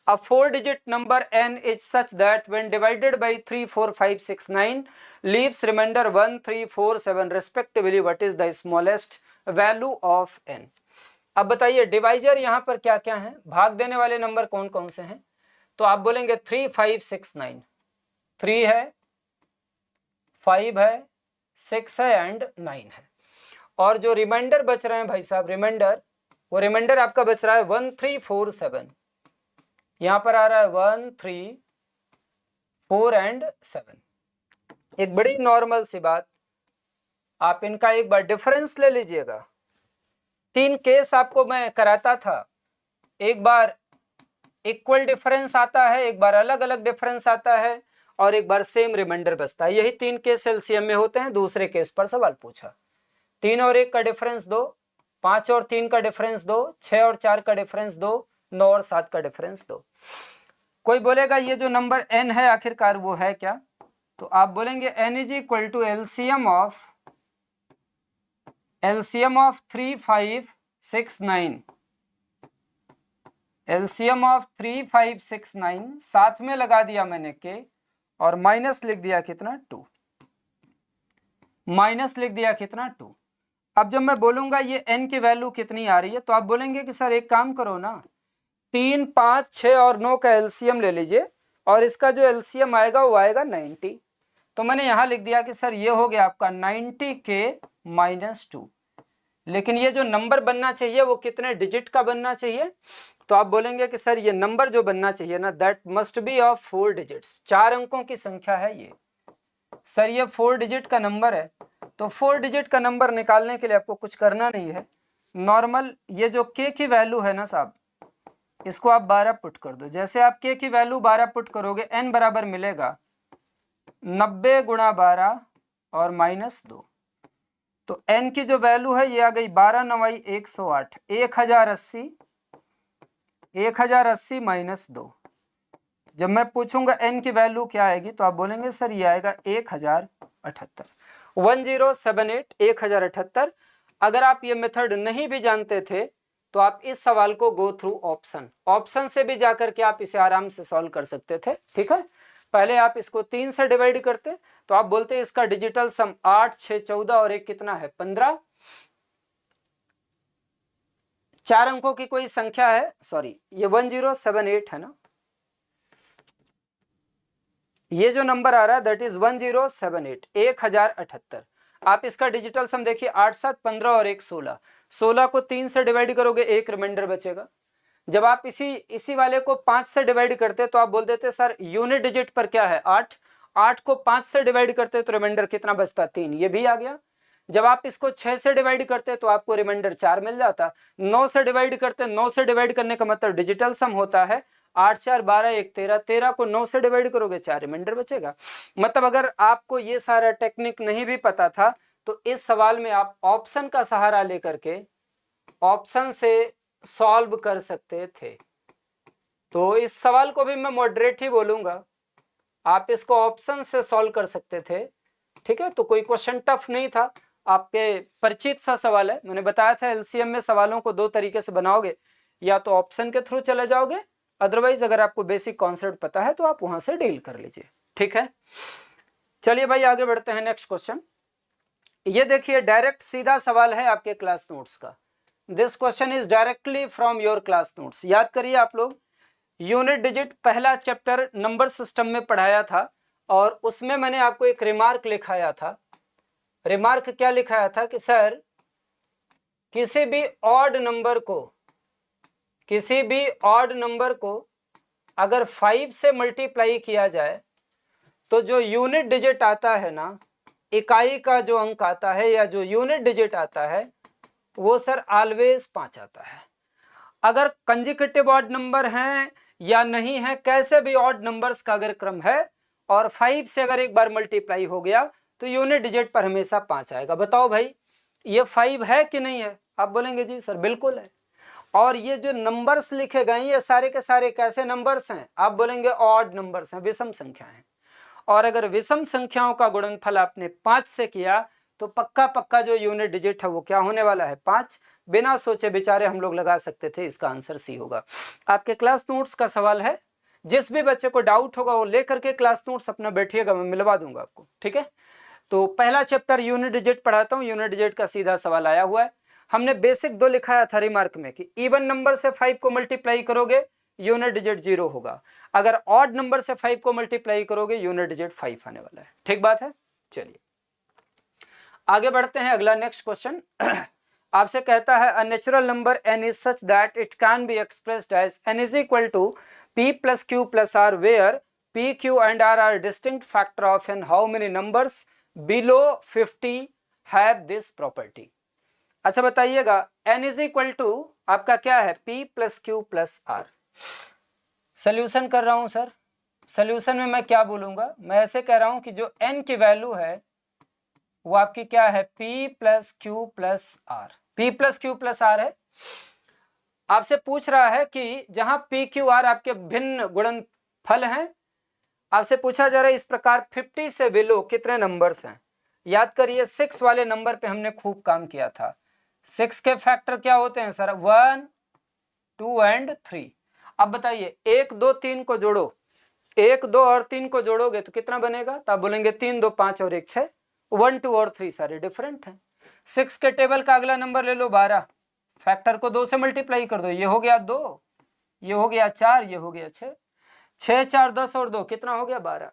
A 4-digit number n is such that when divided by 3, 4, 5, 6, 9 leaves remainder 1, 3, 4, 7 respectively, what is the smallest value of n? अब बताइए डिवाइजर यहाँ पर क्या क्या है, भाग देने वाले नंबर कौन कौन से हैं? तो आप बोलेंगे 3, 5, 6, 9। 3 है, 5 है, 6 है एंड 9 है। और जो रिमाइंडर बच रहे हैं भाई साहब, रिमाइंडर, वो रिमाइंडर आपका बच रहा है 1, 3, 4, 7। यहां पर आ रहा है 1, 3, 4 एंड 7। एक बड़ी नॉर्मल सी बात, आप इनका एक बार डिफरेंस ले लीजिएगा। 3 केस आपको मैं कराता था, एक बार इक्वल डिफरेंस आता है, एक बार अलग अलग डिफरेंस आता है, और एक बार सेम रिमाइंडर बचता है। यही 3 केस एलसीएम में होते हैं। दूसरे केस पर सवाल पूछा, 3 और 1 का डिफरेंस 2, 5 और 3 का डिफरेंस 2, 6 और 4 का डिफरेंस 2, 9 और 7 का डिफरेंस 2। कोई बोलेगा ये जो नंबर n है आखिरकार वो है क्या? तो आप बोलेंगे n is equal to LCM of 3, 5, 6, 9। LCM of 3, 5, 6, 9 साथ में लगा दिया मैंने के, और माइनस लिख दिया कितना 2। माइनस लिख दिया कितना 2। अब जब मैं बोलूंगा ये n की वैल्यू कितनी आ रही है, तो आप बोलेंगे कि सर एक काम करो ना, 3, 5, 6 और 9 का एलसीएम ले लीजिए, और इसका जो एलसीएम आएगा वो आएगा 90। तो मैंने यहाँ लिख दिया कि सर ये हो गया आपका 90 के -2। लेकिन ये जो नंबर बनना चाहिए वो कितने डिजिट का बनना चाहिए? तो आप बोलेंगे कि सर ये नंबर जो बनना चाहिए ना, that must be of 4 digits. 4 अंकों की संख्या है ये, सर ये 4 डिजिट का नंबर है, तो 4 डिजिट का नंबर निकालने के लिए आपको कुछ करना नहीं है, नॉर्मल ये जो k की वैल्यू है ना साहब, इसको आप 12 पुट कर दो। जैसे आप k की वैल्यू 12 पुट करोगे, n बराबर मिलेगा 90 गुणा 12 और -2, तो n की जो वैल्यू है ये आ गई 12 9 108, 1080 -2। जब मैं पूछूंगा n की वैल्यू क्या आएगी तो आप बोलेंगे सर ये आएगा 1078, 1078। अगर आप ये मेथड नहीं भी जानते थे तो आप इस सवाल को गो थ्रू ऑप्शन से भी जाकर के आप इसे आराम से सॉल्व कर सकते थे। ठीक है, पहले आप इसको 3 से डिवाइड करते तो आप बोलते इसका डिजिटल सम 8 6 14 और एक कितना है 15, 4 अंकों की कोई संख्या है, सॉरी ये 1078 है ना, ये जो नंबर आ रहा है दैट इज 1078, 1078। आप इसका डिजिटल सम देखिए 8 7 15 और एक 16, 16 को 3 से डिवाइड करोगे एक रिमाइंडर बचेगा। जब आप इसी वाले को 5 से डिवाइड करते तो आप बोल देते सर यूनिट डिजिट पर क्या है 8, 8 को 5 से डिवाइड करते तो रिमाइंडर कितना बचता 3, ये भी आ गया। जब आप इसको 6 से डिवाइड करते तो आपको रिमाइंडर 4 मिल जाता। 9 से डिवाइड करते, 9 से डिवाइड करने का मतलब डिजिटल सम होता है 8 4 12 1 13, 13 को 9 से डिवाइड करोगे 4 रिमाइंडर बचेगा। मतलब अगर आपको ये सारा टेक्निक नहीं भी पता था तो इस सवाल में आप ऑप्शन का सहारा लेकर के ऑप्शन से सॉल्व कर सकते थे। तो इस सवाल को भी मैं मॉडरेट ही बोलूंगा, आप इसको ऑप्शन से सॉल्व कर सकते थे। ठीक है, तो कोई क्वेश्चन टफ नहीं था, आपके परिचित सा सवाल है। मैंने बताया था एलसीएम में सवालों को 2 तरीके से बनाओगे, या तो ऑप्शन के थ्रू चले जाओगे, अदरवाइज अगर आपको बेसिक कॉन्सेप्ट पता है तो आप वहां से डील कर लीजिए। ठीक है, चलिए भाई आगे बढ़ते हैं। नेक्स्ट क्वेश्चन, ये देखिए डायरेक्ट सीधा सवाल है आपके क्लास नोट्स का। This question is directly from your class notes. याद करिए आप लोग यूनिट डिजिट पहला चैप्टर नंबर सिस्टम में पढ़ाया था और उसमें मैंने आपको एक रिमार्क लिखाया था। रिमार्क क्या लिखाया था कि सर किसी भी ऑड नंबर को अगर 5 से मल्टीप्लाई किया जाए तो जो यूनिट डिजिट आता है ना, इकाई का जो अंक आता है या जो यूनिट डिजिट आता है वो सर ऑलवेज 5 आता है। अगर कंजिक्यूटिव ऑड नंबर हैं या नहीं है, कैसे भी ऑड नंबर्स का अगर क्रम है और 5 से अगर एक बार मल्टीप्लाई हो गया तो यूनिट डिजिट पर हमेशा 5 आएगा। बताओ भाई ये 5 है कि नहीं है? आप बोलेंगे जी सर बिल्कुल है। और ये जो नंबर्स लिखे गए ये सारे के सारे कैसे नंबर्स हैं? आप बोलेंगे ऑड नंबर्स हैं, विषम संख्या हैं। और अगर विषम संख्याओं का गुणनफल आपने 5 से किया तो पक्का जो यूनिट डिजिट है वो क्या होने वाला है 5। बिना सोचे विचारे हम लोग लगा सकते थे, इसका आंसर सी होगा। आपके क्लास नोट्स का सवाल है, जिस भी बच्चे को डाउट होगा वो लेकर के क्लास नोट्स अपना बैठिएगा, मैं मिलवा दूंगा आपको। ठीक है, तो पहला चैप्टर यूनिट डिजिट पढ़ाता हूँ। यूनिट डिजिट का सीधा सवाल आया हुआ है। हमने बेसिक 2 लिखाया था रिमार्क में कि इवन नंबर से 5 को मल्टीप्लाई करोगे यूनिट डिजिट 0 होगा, अगर ऑड नंबर से 5 को मल्टीप्लाई करोगे यूनिट डिजिट 5 आने वाला है। ठीक बात है, चलिए आगे बढ़ते हैं। अगला नेक्स्ट क्वेश्चन आपसे कहता है a natural number n is such that it can be expressed as n is equal to p plus q plus r where p q and r are distinct factor of n। How many numbers below 50 have this property. अच्छा बताइएगा n is equal to आपका क्या है p plus q plus r। Solution कर रहा हूं sir, solution में मैं क्या बोलूंगा, मैं ऐसे कह रहा हूं कि जो n की वैल्यू है वो आपकी क्या है p plus q plus r. p plus q plus r है। आपसे पूछ रहा है कि जहां p क्यू आर आपके भिन्न गुणनफल हैं, आपसे पूछा जा रहा है इस प्रकार 50 से बिलो कितने नंबर्स हैं। याद करिए 6 वाले नंबर पे हमने खूब काम किया था। 6 के फैक्टर क्या होते हैं सर 1 2 एंड 3। अब बताइए 1 2 3 को जोड़ो, 1 2 और 3 को जोड़ोगे तो कितना बनेगा, तो आप बोलेंगे 3 2 5 और 1 6। 1 2 और 3 सारे डिफरेंट हैं। 6 के टेबल का अगला नंबर ले लो 12, फैक्टर को 2 से मल्टीप्लाई कर दो, ये हो गया 2, ये हो गया 4, ये हो गया 6, 6 4 10 और 2 कितना हो गया 12।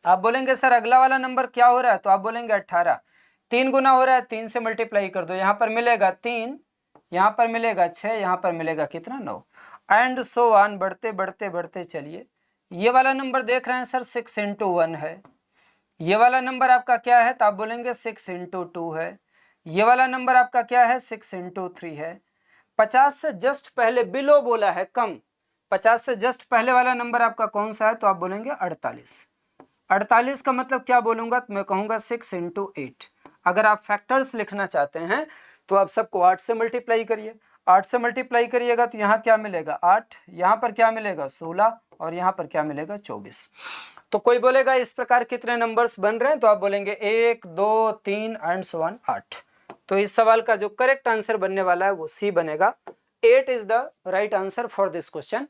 आप बोलेंगे सर अगला वाला नंबर क्या हो रहा है, तो आप बोलेंगे 18। 3 गुना हो रहा है, 3 से मल्टीप्लाई कर दो, यहाँ पर मिलेगा 3, यहाँ पर मिलेगा 6, यहाँ पर मिलेगा कितना 9 एंड सो ऑन। बढ़ते बढ़ते बढ़ते चलिए ये वाला नंबर देख रहे हैं सर 6 into 1 है, ये वाला नंबर आपका क्या है, तो आप बोलेंगे 6 इंटू 2 है। ये वाला नंबर आपका क्या है, 6 इंटू 3 है। 50 से जस्ट पहले बिलो बोला है, कम। 50 से जस्ट पहले वाला नंबर आपका कौन सा है, तो आप बोलेंगे 48। 48 का मतलब क्या बोलूँगा, तो मैं कहूँगा 6 इंटू 8। अगर आप फैक्टर्स लिखना चाहते हैं तो आप सबको 8 से मल्टीप्लाई करिए। 8 से मल्टीप्लाई करिएगा तो यहाँ क्या मिलेगा 8, यहाँ पर क्या मिलेगा 16, और यहाँ पर क्या मिलेगा 24। तो कोई बोलेगा इस प्रकार कितने नंबर्स बन रहे हैं, तो आप बोलेंगे 1 2 3 एंड सो ऑन 8। तो इस सवाल का जो करेक्ट आंसर बनने वाला है वो सी बनेगा। 8 is the right answer for this question.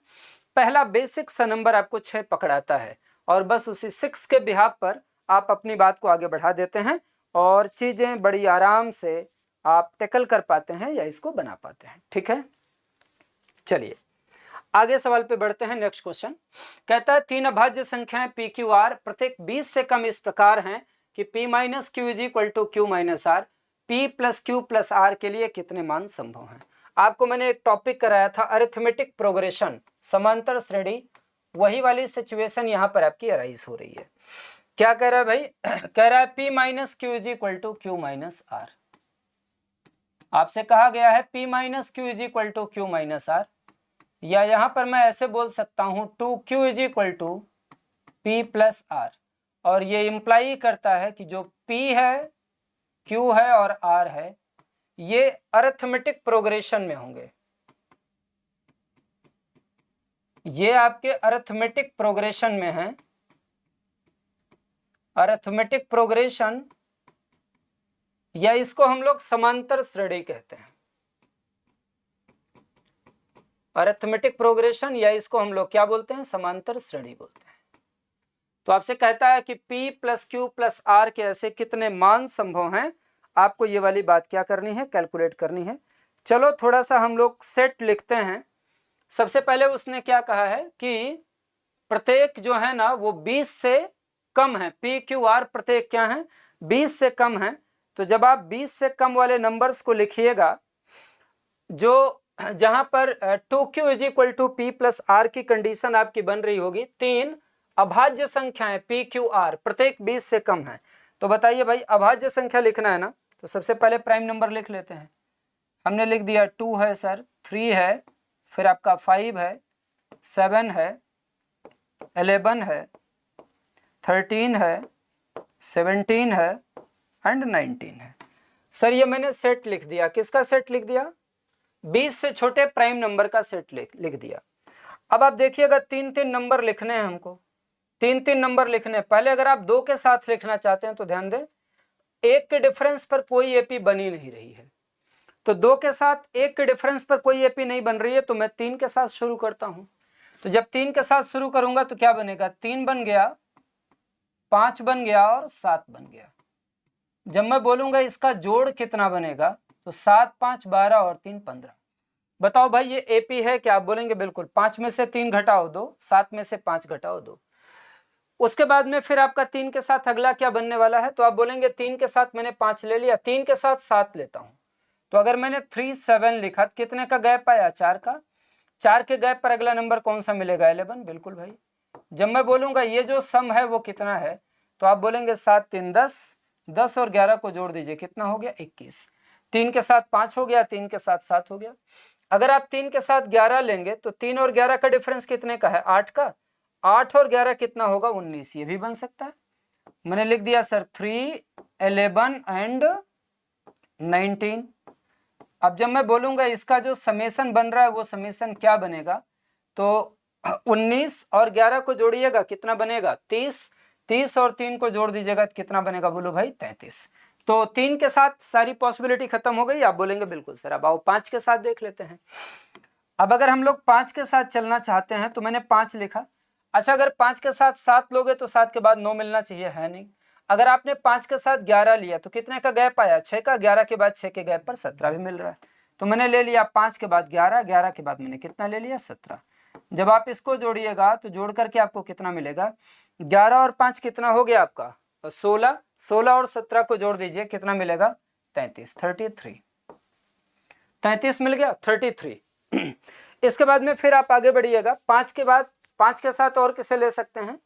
पहला बेसिक सा नंबर आपको 6 पकड़ाता है और बस उसी 6 के बिहाफ पर आप अपनी बात को आगे बढ़ा देते हैं और चीज़ें बड़ी आराम से आप टैकल कर पाते हैं या इसको बना पाते हैं। ठीक है, चलिए आगे सवाल पे बढ़ते हैं। नेक्स्ट क्वेश्चन कहता है 3 अभाज्य संख्याएं पी क्यू आर प्रत्येक 20 से कम इस प्रकार हैं कि p minus q is equal to q minus r, p plus q plus are के लिए कितने मान संभव हैं। आपको मैंने एक टॉपिक कराया था अरिथमेटिक प्रोग्रेशन, समांतर श्रेणी, वही वाली सिचुएशन यहाँ पर आपकी अराइज हो रही है। क्या कह रहा है भाई, कह रहा है p minus q is equal to q minus r. आपसे कहा गया है p minus q is equal to q minus r, या यहां पर मैं ऐसे बोल सकता हूं 2q is equal to p plus r, और ये इंप्लाई करता है कि जो p है, q है और r है ये अरिथमेटिक प्रोग्रेशन में होंगे। ये आपके अरिथमेटिक प्रोग्रेशन में है। अरिथमेटिक प्रोग्रेशन या इसको हम लोग समांतर श्रेणी कहते हैं। अरिथमेटिक प्रोग्रेशन या इसको हम लोग क्या बोलते हैं, समांतर श्रेणी बोलते हैं। तो आपसे कहता है कि p plus q plus are के ऐसे कितने मान संभव हैं। आपको ये वाली बात क्या करनी है, कैलकुलेट करनी है। चलो थोड़ा सा हम लोग सेट लिखते हैं। सबसे पहले उसने क्या कहा है कि प्रत्येक जो है ना वो 20 से कम है, पी क्यू आर प्रत्येक क्या है 20 से कम है। तो जब आप 20 से कम वाले नंबर्स को लिखिएगा, जो जहां पर 2q is equal to p plus r की कंडीशन आपकी बन रही होगी, 3 अभाज्य संख्याएं पी क्यू आर प्रत्येक 20 से कम है। तो बताइए भाई अभाज्य संख्या लिखना है ना, तो सबसे पहले प्राइम नंबर लिख लेते हैं। हमने लिख दिया 2 है सर, 3 है, फिर आपका 5 है, 7 है, 11 है, 13 है, 17 है एंड 19 है। सर ये मैंने सेट लिख दिया, किसका सेट लिख दिया, 20 से छोटे प्राइम नंबर का सेट लिख दिया। अब आप देखिएगा 3-3 नंबर लिखने हैं हमको, 3-3 नंबर लिखने। पहले अगर आप 2 के साथ लिखना चाहते हैं तो ध्यान दें, 1 के डिफरेंस पर कोई एपी बनी नहीं रही है। तो 2 के साथ 1 के डिफरेंस पर कोई एपी नहीं बन रही है, तो मैं 3 के साथ शुरू करता हूं। तो जब 3 के साथ शुरू करूंगा तो क्या बनेगा, 3 बन गया, 5 बन गया और 7 बन गया। जब मैं बोलूंगा इसका जोड़ कितना बनेगा, तो 7 5 12 और 3 15। बताओ भाई ये एपी है क्या, आप बोलेंगे बिल्कुल। 5 में से 3 घटाओ 2, 7 में से 5 घटाओ 2। उसके बाद में फिर आपका 3 के साथ अगला क्या बनने वाला है, तो आप बोलेंगे 3 के साथ मैंने 5 ले लिया, 3 के साथ 7 लेता हूं। तो अगर मैंने 3 7 लिखा, कितने का गैप आया, 4 का। 4 के गैप पर अगला नंबर कौन सा मिलेगा, 11। बिल्कुल भाई। जब मैं बोलूंगा ये जो सम है वो कितना है, तो आप बोलेंगे 7 3 10, 10 और 11 को जोड़ दीजिए, कितना हो गया 21। 3 के साथ 5 हो गया, 3 के साथ 7 हो गया। अगर आप 3 के साथ 11 लेंगे तो 3 और 11 का डिफरेंस कितने का है, 8 का। 8 और 11 कितना होगा, 19। ये भी बन सकता है। मैंने लिख दिया सर 3 11 एंड 19। अब जब मैं बोलूंगा इसका जो समेसन बन रहा है वो समेसन क्या बनेगा, तो 19 और 11 को जोड़िएगा, कितना बनेगा 30। 30 और 3 को जोड़ दीजिएगा, कितना बनेगा, बोलो भाई 33। तो 3 के साथ सारी पॉसिबिलिटी खत्म हो गई। आप बोलेंगे बिल्कुल सर। अब आओ 5 के साथ देख लेते हैं। अब अगर हम लोग 5 के साथ चलना चाहते हैं तो मैंने 5 लिखा। अच्छा अगर 5 के साथ 7 लोगे तो 7 के बाद 9 मिलना चाहिए, है नहीं। अगर आपने 5 के साथ 11 लिया तो कितने का गैप आया, 6 का। 11 के बाद 6 के गैप पर 17 भी मिल रहा है। तो मैंने ले लिया 5 के बाद 11, 11 के बाद मैंने कितना ले लिया, 17। जब आप इसको जोड़िएगा तो जोड़ करके आपको कितना मिलेगा, 11 और 5 कितना हो गया आपका 16। 16 और 17 को जोड़ दीजिए, कितना मिलेगा 33। 33 मिल गया, 33। इसके बाद में फिर आप आगे बढ़िएगा, 5 के बाद 5 के साथ और किसे ले सकते हैं,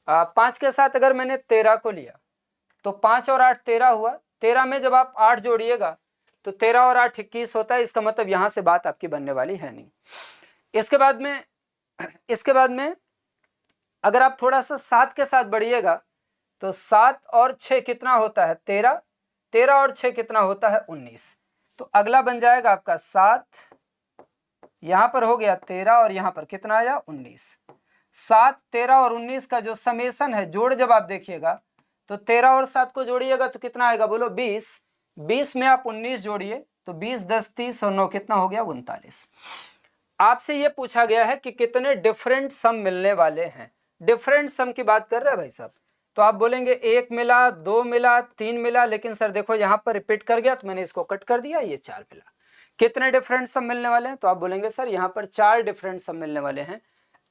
5 के साथ अगर मैंने 13 को लिया तो 5 और 8 13 हुआ। 13 में जब आप 8 जोड़िएगा तो 13 और 8 21 होता है। इसका मतलब यहाँ से बात आपकी बनने वाली है नहीं। इसके बाद में अगर आप थोड़ा सा 7 के साथ बढ़िएगा तो 7 और 6 कितना होता है 13, 13 और 6 कितना होता है 19। तो अगला बन जाएगा आपका 7, यहाँ पर हो गया 13 और यहाँ पर कितना आया 19। 7, 13 और 19 का जो समेसन है, जोड़ जब आप देखिएगा तो 13 और 7 को जोड़िएगा तो कितना आएगा बोलो 20। 20 में आप 19 जोड़िए तो 20 10 30 और 9 कितना हो गया 39। आपसे ये पूछा गया है कि कितने डिफरेंट सम मिलने वाले हैं। डिफरेंट सम की बात कर रहे हैं भाई साहब। तो आप बोलेंगे 1 मिला, 2 मिला, 3 मिला, लेकिन सर देखो यहाँ पर रिपीट कर गया तो मैंने इसको कट कर दिया, ये 4 मिला। कितने डिफरेंट सम मिलने वाले हैं? तो आप बोलेंगे सर यहाँ पर 4 डिफरेंट सम मिलने वाले हैं।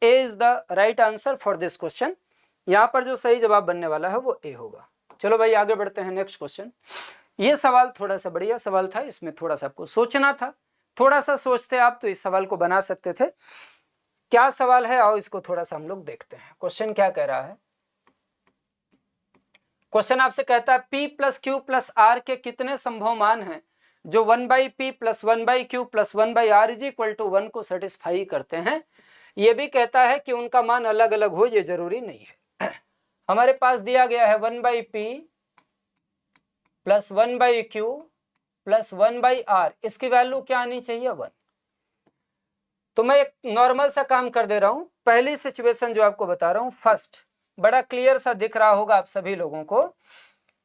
A is the right answer for this question. यहाँ पर जो सही जवाब बनने वाला है वो ए होगा। चलो भाई आगे बढ़ते हैं नेक्स्ट क्वेश्चन। ये सवाल थोड़ा सा बढ़िया सवाल था, इसमें थोड़ा सा आपको सोचना था। थोड़ा सा सोचते आप तो इस सवाल को बना सकते थे। क्या सवाल है आओ इसको थोड़ा सा हम लोग देखते हैं। क्वेश्चन क्या कह रहा है? क्वेश्चन आपसे कहता है p plus q plus are के कितने संभव मान हैं जो 1/p plus 1/q plus 1/r is equal to 1 को सेटिस्फाई करते हैं। ये भी कहता है कि उनका मान अलग अलग हो, ये जरूरी नहीं है। हमारे पास दिया गया है 1/p plus 1/q plus 1/r, इसकी वैल्यू क्या आनी चाहिए 1। तो मैं एक नॉर्मल सा काम कर दे रहा हूं। पहली सिचुएशन जो आपको बता रहा हूं, फर्स्ट बड़ा क्लियर सा दिख रहा होगा आप सभी लोगों को।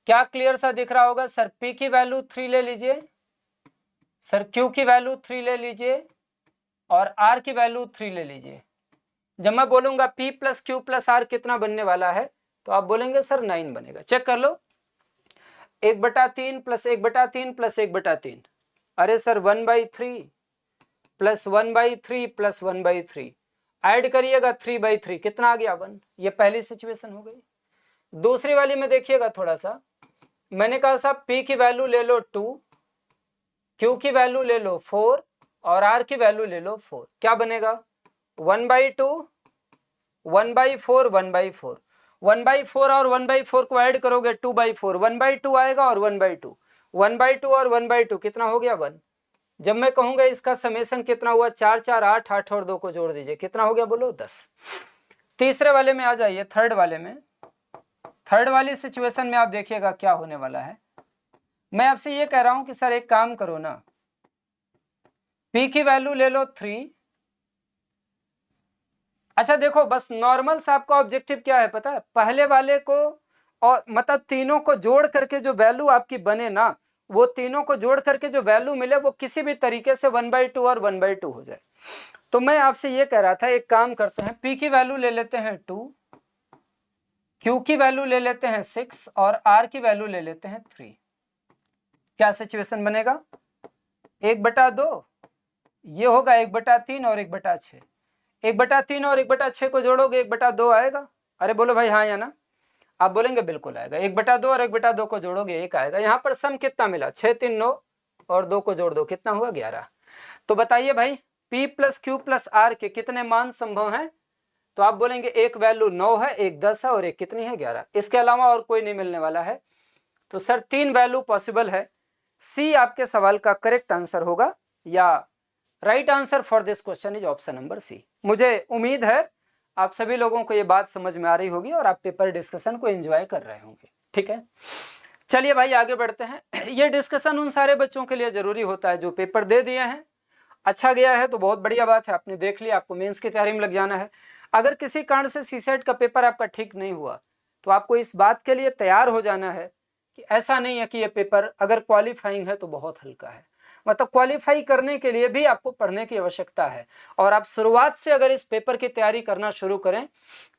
क्या क्लियर सा दिख रहा होगा? सर p की वैल्यू 3 ले लीजिए, सर q की वैल्यू 3 ले लीजिए और r की वैल्यू 3 ले लीजिए। जब मैं बोलूंगा p plus q plus r कितना बनने वाला है तो आप बोलेंगे सर 9 बनेगा। चेक कर लो, 1/3 प्लस 1/3 प्लस 1/3। अरे सर 1/3 प्लस 1/3 प्लस 1/3 ऐड करिएगा 3/3 कितना आ गया 1। ये पहली सिचुएशन हो गई। दूसरी वाली में देखिएगा थोड़ा सा, मैंने कहा साहब p की वैल्यू ले लो 2, q की वैल्यू ले लो 4 और r की वैल्यू ले लो 4। क्या बनेगा 1/2 1/4 1/4 1/4 और 1/4 को ऐड करोगे 2/4 1/2 आएगा और 1/2 1/2 और 1/2 कितना हो गया 1। जब मैं कहूंगा इसका समेसन कितना हुआ 4 4 8 8 और 2 को जोड़ दीजिए कितना हो गया बोलो 10। तीसरे वाले में आ जाइए, थर्ड वाले में। थर्ड वाली सिचुएशन में आप देखिएगा क्या होने वाला है। मैं आपसे ये कह रहा हूं कि सर एक काम करो ना, p की वैल्यू ले लो 3। अच्छा देखो बस नॉर्मल सा आपका ऑब्जेक्टिव क्या है पता है? पहले वाले को और मतलब तीनों को जोड़ करके जो वैल्यू आपकी बने ना, वो तीनों को जोड़ करके जो वैल्यू मिले वो किसी भी तरीके से 1/2 और 1/2 हो जाए। तो मैं आपसे ये कह रहा था एक काम करते हैं, p की वैल्यू ले लेते हैं 2, q की वैल्यू ले लेते हैं 6 और r की वैल्यू ले लेते हैं 3। क्या सिचुएशन बनेगा 1/2, ये होगा 1/3 और 1/6। 1/3 और 1/6 को जोड़ोगे 1/2 आएगा। अरे बोलो भाई हाँ या ना? आप बोलेंगे बिल्कुल आएगा। 1/2 और 1/2 को जोड़ोगे 1 आएगा। यहाँ पर सम कितना मिला 6 3 9 और 2 को जोड़ दो कितना हुआ 11। तो बताइए भाई p plus q plus r के कितने मान संभव हैं? तो आप बोलेंगे एक वैल्यू 9 है, एक 10 है और एक कितनी है 11। इसके अलावा और कोई नहीं मिलने वाला है। तो सर 3 वैल्यू पॉसिबल है। सी आपके सवाल का करेक्ट आंसर होगा, या right answer for this question is option number C. मुझे उम्मीद है आप सभी लोगों को ये बात समझ में आ रही होगी और आप पेपर डिस्कशन को एंजॉय कर रहे होंगे। ठीक है, चलिए भाई आगे बढ़ते हैं। ये डिस्कशन उन सारे बच्चों के लिए जरूरी होता है जो पेपर दे दिए हैं। अच्छा गया है तो बहुत बढ़िया बात है, आपने देख लिया, आपको मेंस की तैयारी में लग जाना है। अगर किसी कारण से सीसेट का पेपर आपका ठीक नहीं हुआ तो आपको इस बात के लिए तैयार हो जाना है कि ऐसा नहीं है कि ये पेपर अगर क्वालिफाइंग है तो बहुत हल्का है। मतलब क्वालिफाई करने के लिए भी आपको पढ़ने की आवश्यकता है। और आप शुरुआत से अगर इस पेपर की तैयारी करना शुरू करें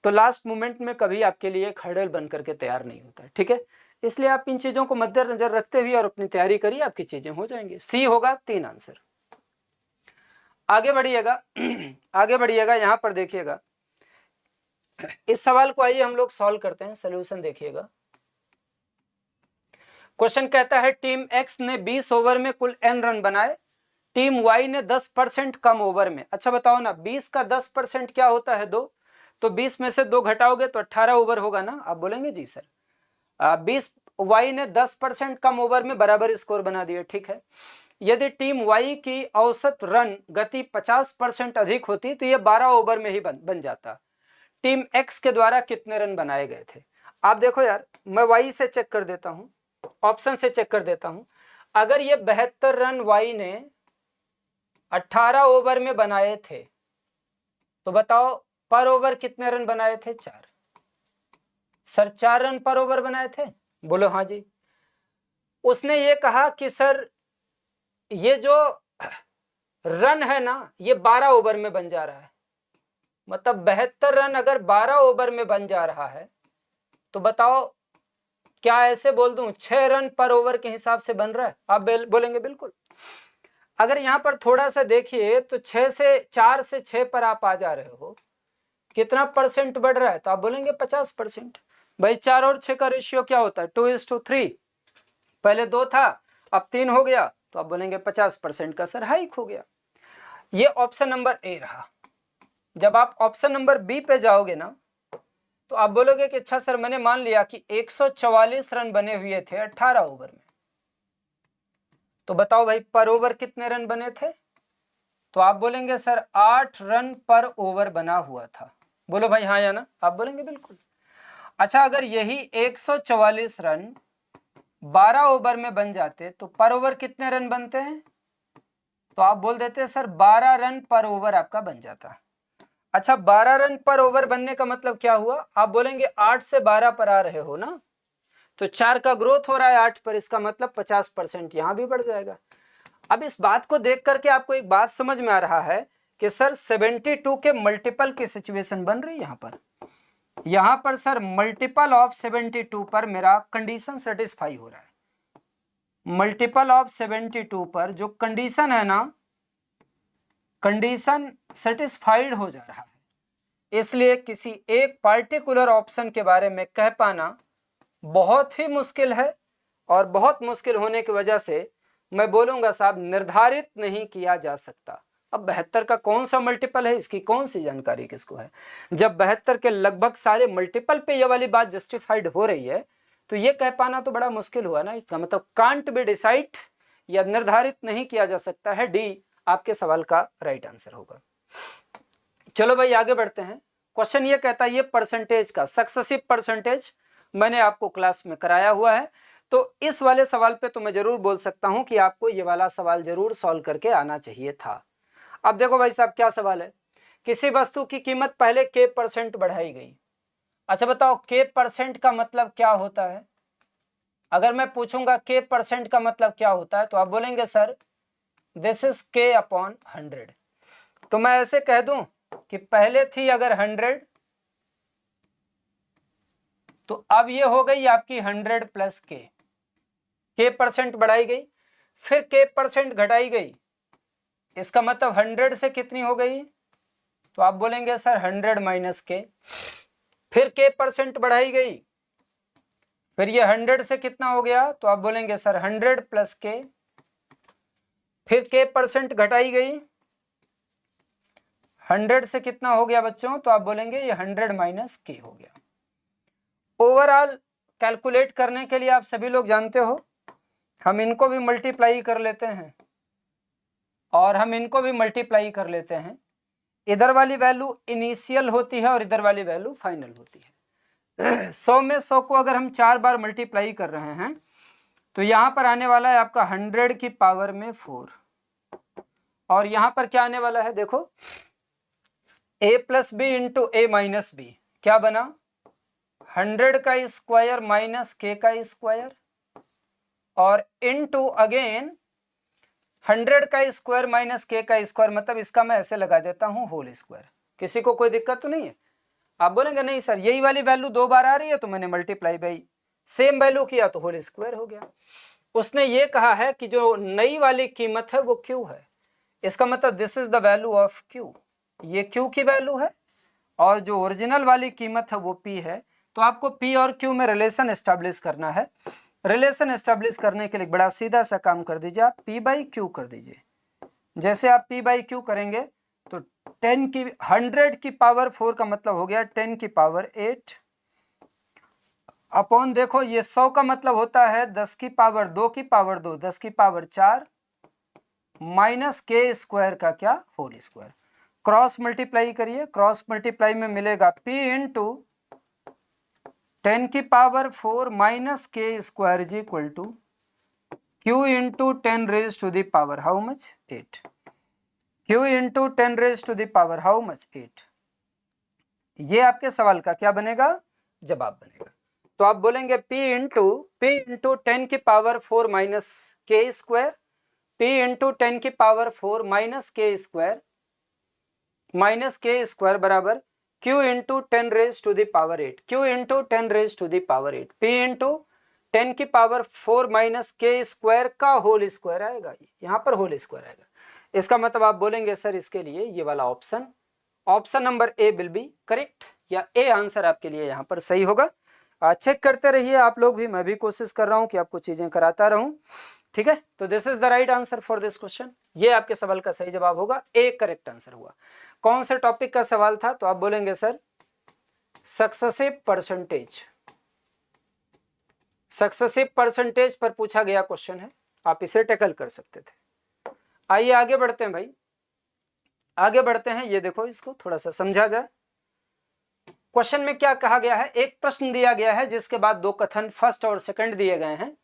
तो लास्ट मोमेंट में कभी आपके लिए एक हर्डल बन करके तैयार नहीं होता है। ठीक है, इसलिए आप इन चीज़ों को मद्देनजर रखते हुए और अपनी तैयारी करिए, आपकी चीज़ें हो जाएंगी। सी होगा 3 आंसर। आगे बढ़िएगा आगे बढ़िएगा, यहाँ पर देखिएगा इस सवाल को आइए हम लोग सॉल्व करते हैं। सोल्यूशन देखिएगा। क्वेश्चन कहता है टीम एक्स ने 20 ओवर में कुल n रन बनाए, टीम वाई ने 10% कम ओवर में। अच्छा बताओ ना, 20 का 10% क्या होता है 2, तो 20 में से 2 घटाओगे तो 18 ओवर होगा ना। आप बोलेंगे जी सर 20 वाई ने 10% कम ओवर में बराबर स्कोर बना दिया, ठीक है। यदि टीम वाई की औसत रन गति 50% अधिक होती तो ये 12 ओवर में ही बन जाता। टीम एक्स के द्वारा कितने रन बनाए गए थे। आप देखो यार, मैं वाई से चेक कर देता हूं, ऑप्शन से चेक कर देता हूं। अगर ये 72 रन वाई ने 18 ओवर में बनाए थे तो बताओ पर ओवर कितने रन बनाए थे, 4। सर 4 रन पर ओवर बनाए थे, बोलो हाँ जी। उसने ये कहा कि सर ये जो रन है ना ये 12 ओवर में बन जा रहा है, मतलब 72 रन अगर 12 ओवर में बन जा रहा है तो बताओ क्या ऐसे बोल दूं 6 रन पर ओवर के हिसाब से बन रहा है। आप बोलेंगे बिल्कुल। अगर यहां पर थोड़ा सा देखिए तो 4 से 6 पर आप आ जा रहे हो, कितना परसेंट बढ़ रहा है, तो आप बोलेंगे 50%। भाई 4 और 6 का रेशियो क्या होता है, 2:3। पहले 2 था अब 3 हो गया, तो आप बोलेंगे 50% का सर हाइक हो गया। ये ऑप्शन नंबर ए रहा। जब आप ऑप्शन नंबर बी पे जाओगे ना तो आप बोलोगे कि अच्छा सर मैंने मान लिया कि 144 रन बने हुए थे 18 ओवर में, तो बताओ भाई पर ओवर कितने रन बने थे, तो आप बोलेंगे सर 8 रन पर ओवर बना हुआ था। बोलो भाई हाँ या ना, आप बोलेंगे बिल्कुल। अच्छा अगर यही 144 रन 12 ओवर में बन जाते तो पर ओवर कितने रन बनते हैं, तो आप बोल देते सर 12 रन पर ओवर आपका बन जाता। अच्छा 12 रन पर ओवर बनने का मतलब क्या हुआ, आप बोलेंगे 8 से 12 पर आ रहे हो ना, तो 4 का ग्रोथ हो रहा है 8 पर, इसका मतलब 50% यहां भी बढ़ जाएगा। अब इस बात को देख करके आपको एक बात समझ में आ रहा है कि सर 72 के मल्टीपल की सिचुएशन बन रही है यहां पर सर मल्टीपल ऑफ 72 पर मेरा कंडीशन सेटिस्फाई हो रहा है। मल्टीपल ऑफ 72 पर जो कंडीशन है ना, कंडीशन सेटिस्फाइड हो जा रहा है। इसलिए किसी एक पार्टिकुलर ऑप्शन के बारे में कह पाना बहुत ही मुश्किल है, और बहुत मुश्किल होने की वजह से मैं बोलूंगा साहब निर्धारित नहीं किया जा सकता। अब 72 का कौन सा मल्टीपल है, इसकी कौन सी जानकारी किसको है। जब 72 के लगभग सारे मल्टीपल पे ये वाली बात जस्टिफाइड हो रही है तो ये कह पाना तो बड़ा मुश्किल हुआ ना। इसका मतलब कांट बी डिसाइड, या निर्धारित नहीं किया जा सकता है। डी आपके सवाल का राइट आंसर होगा। चलो भाई आगे बढ़ते हैं। क्वेश्चन ये कहता है ये परसेंटेज का सक्सेसिव परसेंटेज मैंने आपको क्लास में कराया हुआ है, तो इस वाले सवाल पे तो मैं जरूर बोल सकता हूं कि आपको ये वाला सवाल जरूर सॉल्व करके आना चाहिए था। अब देखो भाई साहब क्या सवाल है, किसी वस्तु की कीमत पहले k परसेंट बढ़ाई गई। अच्छा बताओ k परसेंट का मतलब क्या होता है। अगर मैं पूछूंगा k परसेंट का मतलब क्या होता है तो आप बोलेंगे sir this is k upon 100। तो मैं ऐसे कह दूं कि पहले थी अगर 100 तो अब ये हो गई आपकी 100 प्लस k परसेंट बढ़ाई गई, फिर k परसेंट घटाई गई, इसका मतलब 100 से कितनी हो गई, तो आप बोलेंगे सर 100 माइनस k। फिर k परसेंट बढ़ाई गई, फिर ये 100 से कितना हो गया, तो आप बोलेंगे सर 100 प्लस k। फिर k परसेंट घटाई गई, 100 से कितना हो गया बच्चों, तो आप बोलेंगे ये 100 माइनस k हो गया। ओवरऑल कैलकुलेट करने के लिए आप सभी लोग जानते हो हम इनको भी मल्टीप्लाई कर लेते हैं और हम इनको भी मल्टीप्लाई कर लेते हैं। इधर वाली वैल्यू इनिशियल होती है और इधर वाली वैल्यू फाइनल होती है। 100 में 100 को अगर हम 4 बार मल्टीप्लाई कर रहे हैं तो यहाँ पर आने वाला है आपका 100 की पावर में 4, और यहाँ पर क्या आने वाला है देखो a plus b into a minus b, क्या बना 100 का स्क्वायर माइनस k का स्क्वायर, और इनटू अगेन 100 का स्क्वायर माइनस k का स्क्वायर, मतलब इसका मैं ऐसे लगा देता हूं होल स्क्वायर। किसी को कोई दिक्कत तो नहीं है। आप बोलेंगे नहीं सर यही वाली वैल्यू 2 बार आ रही है तो मैंने मल्टीप्लाई बाई सेम वैल्यू किया तो होल स्क्वायर हो गया। उसने ये कहा है कि जो नई वाली कीमत है वो q है, इसका मतलब this is the value of q, ये q की वैल्यू है, और जो ओरिजिनल वाली कीमत है वो p है। तो आपको p और q में रिलेशन एस्टेब्लिश करना है। रिलेशन एस्टेब्लिश करने के लिए बड़ा सीधा सा काम कर दीजिए, आप p बाई क्यू कर दीजिए। जैसे आप p बाई क्यू करेंगे तो 100 की पावर 4 का मतलब हो गया 10 की पावर 8 अपॉन, देखो ये 100 का मतलब होता है 10 की पावर 2 की पावर 2, 10 की पावर 4 माइनस के स्क्वायर का क्या होल स्क्वायर। क्रॉस मल्टीप्लाई करिए, क्रॉस मल्टीप्लाई में मिलेगा p इंटू 10 की power 4 minus k square is equal to q into 10 raise to the power how much 8, q into 10 raise to the power how much 8। ये आपके सवाल का क्या बनेगा, जवाब बनेगा। तो आप बोलेंगे p इंटू 10 की power 4 minus k square, p into 10 की पावर 4 माइनस के स्क्वायर बराबर q into 10 raise to the power 8, q into 10 raise to the power 8, p into 10 की पावर 4 माइनस के स्क्वायर का होल स्क्वायर आएगा, यहाँ पर whole square आएगा। इसका मतलब आप बोलेंगे सर इसके लिए ये वाला option number A will be correct, या ए आंसर आपके लिए यहाँ पर सही होगा। चेक करते रहिए आप लोग भी, मैं भी कोशिश कर रहा हूँ कि आपको चीजें कराता रहूं, ठीक है। तो this is the right answer for this question, ये आपके सवाल का सही जवाब होगा, ए करेक्ट आंसर हुआ। कौन से टॉपिक का सवाल था, तो आप बोलेंगे सर सक्सेसिव परसेंटेज पर पूछा गया क्वेश्चन है, आप इसे टैकल कर सकते थे। आइए आगे बढ़ते हैं भाई, आगे बढ़ते हैं। ये देखो इसको थोड़ा सा समझा जाए। क्वेश्चन में क्या कहा गया है, एक प्रश्न दिया गया है जिसके बाद दो कथन फर्स्ट और सेकंड दिए गए हैं।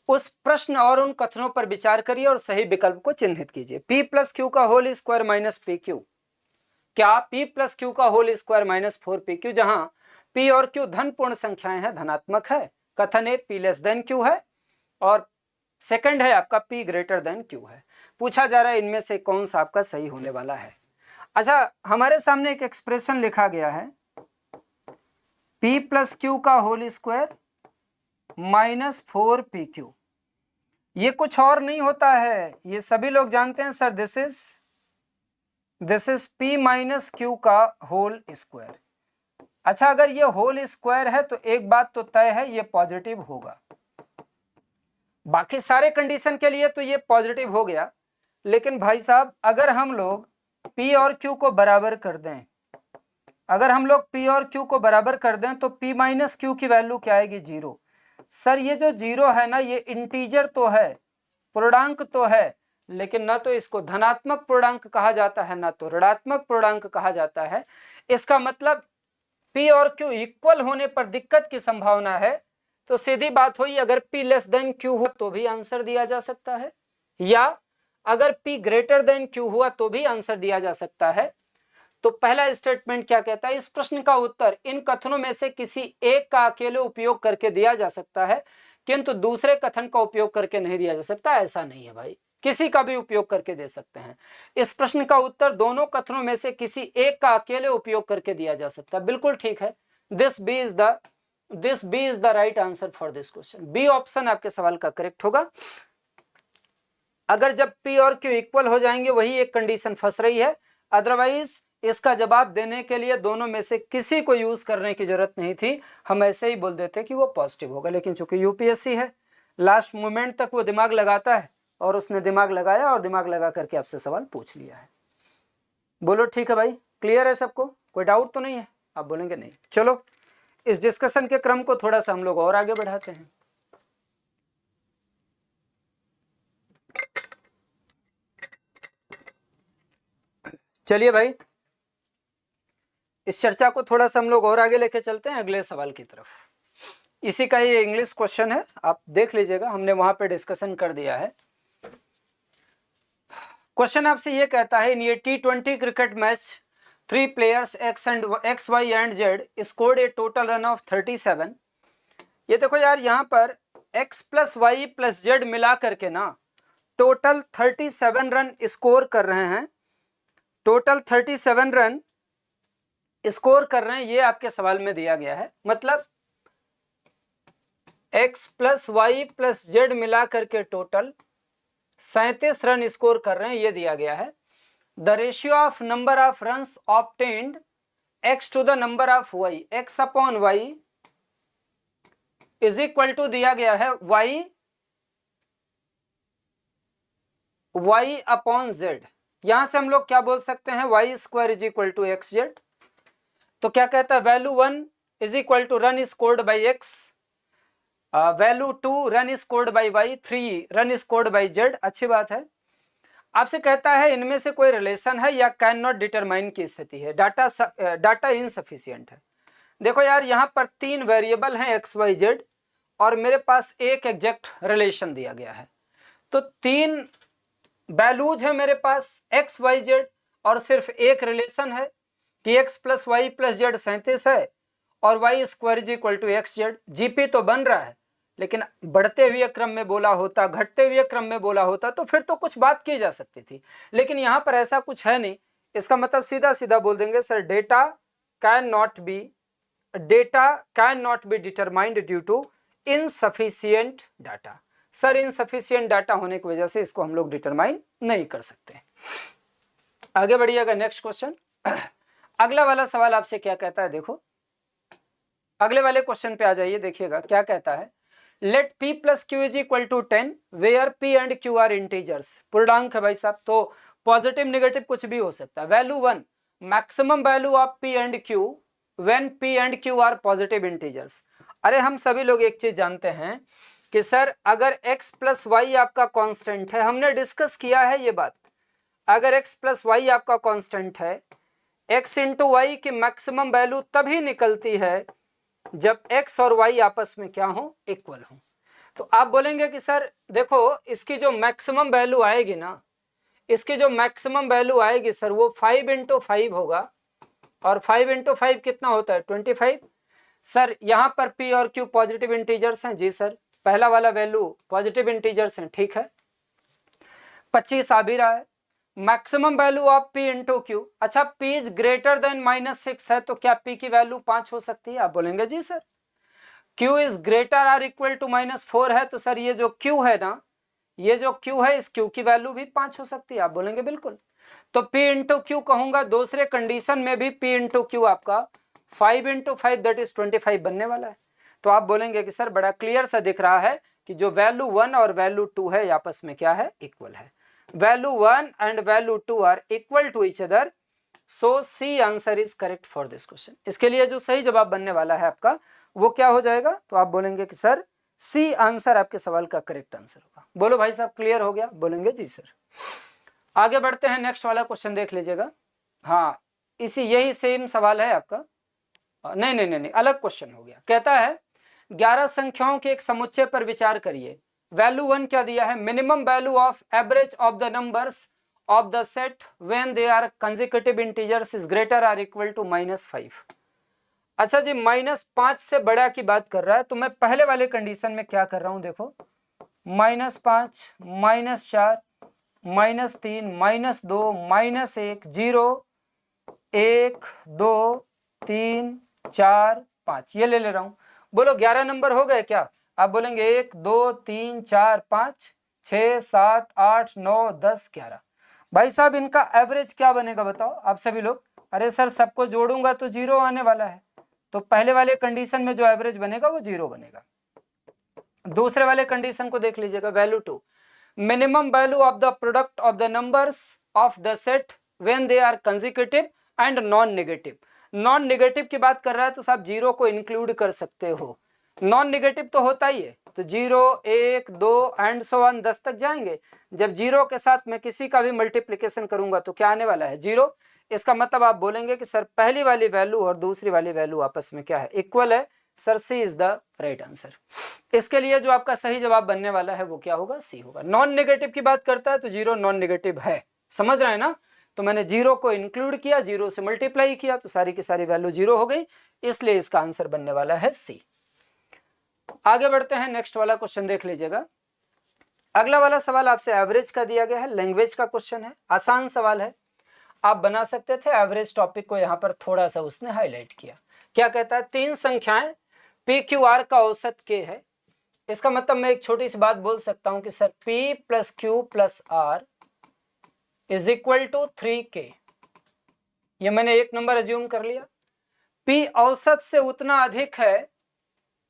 उस प्रश्न और उन कथनों पर विचार करिए और सही विकल्प को चिन्हित कीजिए। p प्लस क्यू का whole square minus p q, क्या p प्लस क्यू का होल स्क्वायर माइनस 4pq, जहां p और q धन पूर्ण संख्याएं हैं, धनात्मक है। कथन ए p लेस देन q है और सेकंड है आपका p ग्रेटर देन q है। पूछा जा रहा है इनमें से कौन सा आपका सही होने वाला है। अच्छा, हमारे सामने एक एक्सप्रेशन लिखा गया है p प्लस क्यू का होल स्क्वायर माइनस 4pq, ये कुछ और नहीं होता है, ये सभी लोग जानते हैं sir, this is p minus Q का होल स्क्वायर। अच्छा, अगर ये होल स्क्वायर है तो एक बात तो तय है, ये पॉजिटिव होगा। बाकी सारे कंडीशन के लिए तो ये पॉजिटिव हो गया, लेकिन भाई साहब अगर हम लोग p और q को बराबर कर दें, अगर हम लोग p और q को बराबर कर दें तो p माइनस क्यू की वैल्यू क्या आएगी, 0। सर ये जो 0 है ना, ये इंटीजर तो है, पूर्णांक तो है, लेकिन ना तो इसको धनात्मक पूर्णांक कहा जाता है ना तो ऋणात्मक पूर्णांक कहा जाता है। इसका मतलब p और q इक्वल होने पर दिक्कत की संभावना है। तो सीधी बात हुई, अगर p लेस देन q हुआ तो भी आंसर दिया जा सकता है, या अगर p ग्रेटर देन q हुआ तो भी आंसर दिया जा सकता है। तो पहला स्टेटमेंट क्या कहता है, इस प्रश्न का उत्तर इन कथनों में से किसी एक का अकेले उपयोग करके दिया जा सकता है, किंतु दूसरे कथन का उपयोग करके नहीं दिया जा सकता। ऐसा नहीं है भाई, किसी का भी उपयोग करके दे सकते हैं। इस प्रश्न का उत्तर दोनों कथनों में से किसी एक का अकेले उपयोग करके दिया जा सकता है, बिल्कुल ठीक है। This B is the right answer for this question, B option आपके सवाल का करेक्ट होगा। अगर जब p और q इक्वल हो जाएंगे वही एक कंडीशन फंस रही है, अदरवाइज इसका जवाब देने के लिए दोनों में से किसी को यूज करने की जरूरत नहीं थी, हम ऐसे ही बोल देते कि वो पॉजिटिव होगा। लेकिन चूंकि यूपीएससी है, लास्ट मोमेंट तक वो दिमाग लगाता है, और उसने दिमाग लगाया और दिमाग लगा करके आपसे सवाल पूछ लिया है। बोलो ठीक है भाई, क्लियर है सबको, कोई डाउट तो नहीं है? आप बोलेंगे नहीं। चलो इस डिस्कशन के क्रम को थोड़ा सा हम लोग और आगे बढ़ाते हैं। चलिए भाई, इस चर्चा को थोड़ा सा हम लोग और आगे लेके चलते हैं अगले सवाल की तरफ। इसी का ये इंग्लिश क्वेश्चन है, आप देख लीजिएगा, हमने वहां पे डिस्कशन कर दिया है। क्वेश्चन आपसे ये कहता है, इन ये T20 cricket match 3 players X, Y and Z scored a total run of 37। ये देखो यार, यहाँ पर X plus y plus Z मिला करके ना टोटल 37 रन स्कोर कर रहे हैं, टोटल 37 रन स्कोर कर रहे हैं, ये आपके सवाल में दिया गया है। मतलब x plus y plus z मिला करके टोटल 37 रन स्कोर कर रहे हैं, ये दिया गया है। The ratio of number of runs obtained x to the number of y, x upon y is equal to दिया गया है y अपॉन z। यहां से हम लोग क्या बोल सकते हैं, y square is equal to x z. तो क्या कहता है, value 1 is equal to run scored by x, value 2 run scored by y, 3 run scored by z. अच्छी बात है। आपसे कहता है इनमें से कोई रिलेशन है या कैन नॉट डिटरमाइन की स्थिति है, डाटा इनसफिशियंट है। देखो यार, यहाँ पर 3 वेरिएबल हैं एक्स वाई जेड और मेरे पास एक एग्जैक्ट रिलेशन दिया गया है। तो 3 वैल्यूज है मेरे पास एक्स वाई जेड और सिर्फ एक रिलेशन है कि x plus y plus z 37 है और y square is equal to x z. GP तो बन रहा है, लेकिन बढ़ते हुए क्रम में बोला होता, घटते हुए क्रम में बोला होता तो फिर तो कुछ बात की जा सकती थी, लेकिन यहाँ पर ऐसा कुछ है नहीं। इसका मतलब सीधा सीधा बोल देंगे sir, data can not be determined due to insufficient data. Sir insufficient data होने की वजह से इसको हम लोग डिटरमाइन नहीं कर सकते। आगे बढ़िएगा, नेक्स्ट क्वेश्चन। अगला वाला सवाल आपसे क्या कहता है, देखो अगले वाले क्वेश्चन पे आ जाइए, देखिएगा क्या कहता है। Let p plus q is equal to 10 where p and q are integers. पूर्णांक है भाई साहब, तो पॉजिटिव नेगेटिव कुछ भी हो सकता है। Value 1 maximum value of p and q when p and q are positive integers. अरे हम सभी लोग एक चीज जानते हैं कि सर अगर x प्लस वाई आपका कांस्टेंट है, हमने डिस्कस किया है ये बात, अगर x प्लस वाई आपका कांस्टेंट है, x इंटू वाई की मैक्सिमम वैल्यू तभी निकलती है जब x और y आपस में क्या हो, इक्वल हो। तो आप बोलेंगे कि सर देखो इसकी जो मैक्सिमम वैल्यू आएगी ना, इसकी जो मैक्सिमम वैल्यू आएगी सर वो 5 इंटू 5 होगा, और 5 इंटू 5 कितना होता है, 25। सर यहाँ पर p और q पॉजिटिव इंटीजर्स हैं, जी सर पहला वाला वैल्यू पॉजिटिव इंटीजर्स हैं, ठीक है 25 आ भी रहा है। Maximum value of p into Q, अच्छा p इज ग्रेटर देन -6 है, तो क्या p की वैल्यू 5 हो सकती है, आप बोलेंगे जी sir. q is greater or equal to -4 है, तो सर ये जो q है ना, ये जो q है, इस q की वैल्यू भी 5 हो सकती है, आप बोलेंगे बिल्कुल। तो p इंटू क्यू कहूंगा, दूसरे कंडीशन में भी p इंटू क्यू आपका 5 इंटू 5 दैट इज 25 बनने वाला है। तो आप बोलेंगे कि सर बड़ा क्लियर सा दिख रहा है कि जो वैल्यू 1 और वैल्यू 2 है आपस में क्या है, इक्वल है। Value 1 and value 2 are equal to each other, so C answer is correct for this question. इसके लिए जो सही जवाब बनने वाला है आपका वो क्या हो जाएगा, तो आप बोलेंगे कि सर सी आंसर आपके सवाल का करेक्ट आंसर होगा। बोलो भाई साहब क्लियर हो गया, बोलेंगे जी सर। आगे बढ़ते हैं, नेक्स्ट वाला क्वेश्चन देख लीजिएगा। हाँ यही सेम सवाल है आपका, नहीं, अलग क्वेश्चन हो गया। कहता है 11 संख्याओं के एक समुच्चय पर विचार करिए। वैल्यू 1 क्या दिया है, minimum value of average of the numbers of the set when they are consecutive integers is greater or equal to -5। अच्छा जी, -5 से बड़ा की बात कर रहा है, तो मैं पहले वाले कंडीशन में क्या कर रहा हूं, देखो -5 -4 -3 -2 -1 0 1 2 3 4 5 ये ले रहा हूं। बोलो 11 नंबर हो गए क्या, आप बोलेंगे 1 2 3 4 5 6 7 8 9 10 11। भाई साहब इनका एवरेज क्या बनेगा बताओ आप सभी लोग। अरे सर सबको जोड़ूंगा तो 0 आने वाला है, तो पहले वाले कंडीशन में जो एवरेज बनेगा वो 0 बनेगा। दूसरे वाले कंडीशन को देख लीजिएगा, value 2 minimum value of the product of the numbers of the set when they are consecutive and non negative. Non negative की बात कर रहा है तो साहब 0 को इंक्लूड कर सकते हो, नॉन नेगेटिव तो होता ही है, तो 0 1 2 एंड सो ऑन 10 तक जाएंगे। जब 0 के साथ मैं किसी का भी मल्टीप्लिकेशन करूंगा तो क्या आने वाला है, 0। इसका मतलब आप बोलेंगे कि सर पहली वाली वैल्यू और दूसरी वाली वैल्यू आपस में क्या है, इक्वल है। Sir C is the right answer. इसके लिए जो आपका सही जवाब बनने वाला है वो क्या होगा, सी होगा। नॉन नेगेटिव की बात करता है तो 0 नॉन नेगेटिव है, समझ रहे हैं ना, तो मैंने 0 को इंक्लूड किया, 0 से मल्टीप्लाई किया तो सारी की सारी वैल्यू 0 हो गई, इसलिए इसका आंसर बनने वाला है सी। आगे बढ़ते हैं, नेक्स्ट वाला क्वेश्चन देख लीजिएगा। अगला वाला सवाल आपसे एवरेज का दिया गया है, लैंग्वेज का क्वेश्चन है, आसान सवाल है, आप बना सकते थे। एवरेज टॉपिक को यहाँ पर थोड़ा सा उसने हाईलाइट किया। क्या कहता है, 3 संख्याएं पी क्यू आर का औसत के है। इसका मतलब मैं एक छोटी सी बात बोल सकता हूं कि sir P plus q plus r is equal to 3K। ये मैंने एक नंबर अज्यूम कर लिया। P औसत से उतना अधिक है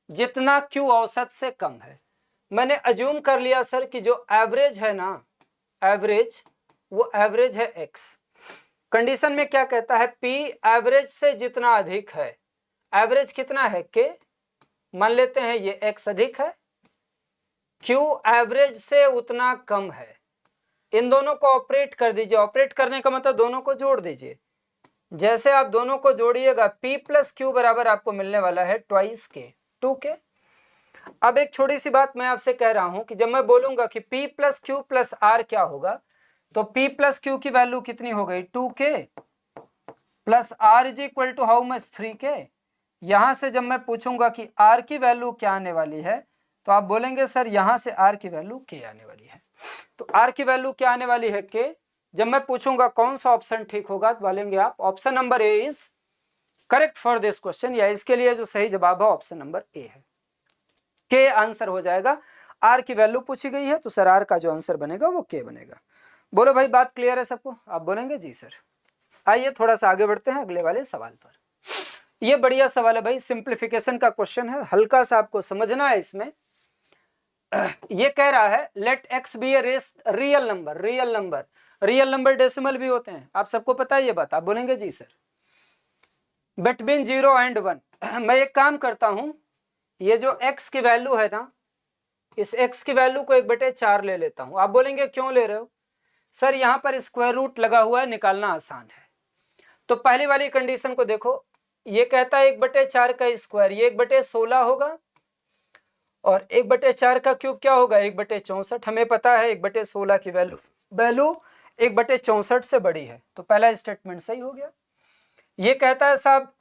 जितना Q औसत से कम है। मैंने अज्यूम कर लिया सर कि जो एवरेज है ना, एवरेज वो एवरेज है x। कंडीशन में क्या कहता है, p एवरेज से जितना अधिक है, एवरेज कितना है k, मान लेते हैं ये x अधिक है, q एवरेज से उतना कम है। इन दोनों को ऑपरेट कर दीजिए, ऑपरेट करने का मतलब दोनों को जोड़ दीजिए। जैसे आप दोनों को जोड़िएगा p प्लस क्यू बराबर आपको मिलने वाला है ट्वाइस के, 2k। अब एक छोटी सी बात मैं आपसे कह रहा हूं कि जब मैं बोलूंगा कि p plus q plus r क्या होगा, तो p प्लस क्यू की वैल्यू कितनी हो गई, 2k plus r is equal to how much, 3k। यहां से जब मैं पूछूंगा कि r की वैल्यू क्या आने वाली है, तो आप बोलेंगे सर यहां से r की वैल्यू k आने वाली है। तो r की वैल्यू क्या आने वाली है, k। जब मैं पूछूंगा कौन सा ऑप्शन ठीक होगा, तो बोलेंगे आप option number A is correct for this question, या इसके लिए जो सही जवाब है ऑप्शन नंबर ए है, के आंसर हो जाएगा। आर की वैल्यू पूछी गई है तो सर आर का जो आंसर बनेगा वो के बनेगा। बोलो भाई बात क्लियर है सबको, आप बोलेंगे जी सर। आइए थोड़ा सा आगे बढ़ते हैं अगले वाले सवाल पर। ये बढ़िया सवाल है भाई, सिंप्लीफिकेशन का क्वेश्चन है, हल्का सा आपको समझना है इसमें। ये कह रहा है let x be a real number, real number, real number decimal भी होते हैं, आप सबको पता है ये बात, आप बोलेंगे जी सर। बिटवीन 0 एंड 1 मैं एक काम करता हूं, ये जो x की वैल्यू है ना, इस x की वैल्यू को 1/4 ले लेता हूं। आप बोलेंगे क्यों ले रहे हो सर, यहां पर स्क्वायर रूट लगा हुआ है, निकालना आसान है। तो पहली वाली कंडीशन को देखो, ये कहता है 1/4 का स्क्वायर, ये 1/16 होगा, और 1/4 का क्यूब क्या होगा, 1/64। हमें पता है 1/16 की वैल्यू 1/64 से बड़ी है, तो पहला स्टेटमेंट सही हो गया। ये कहता है साहब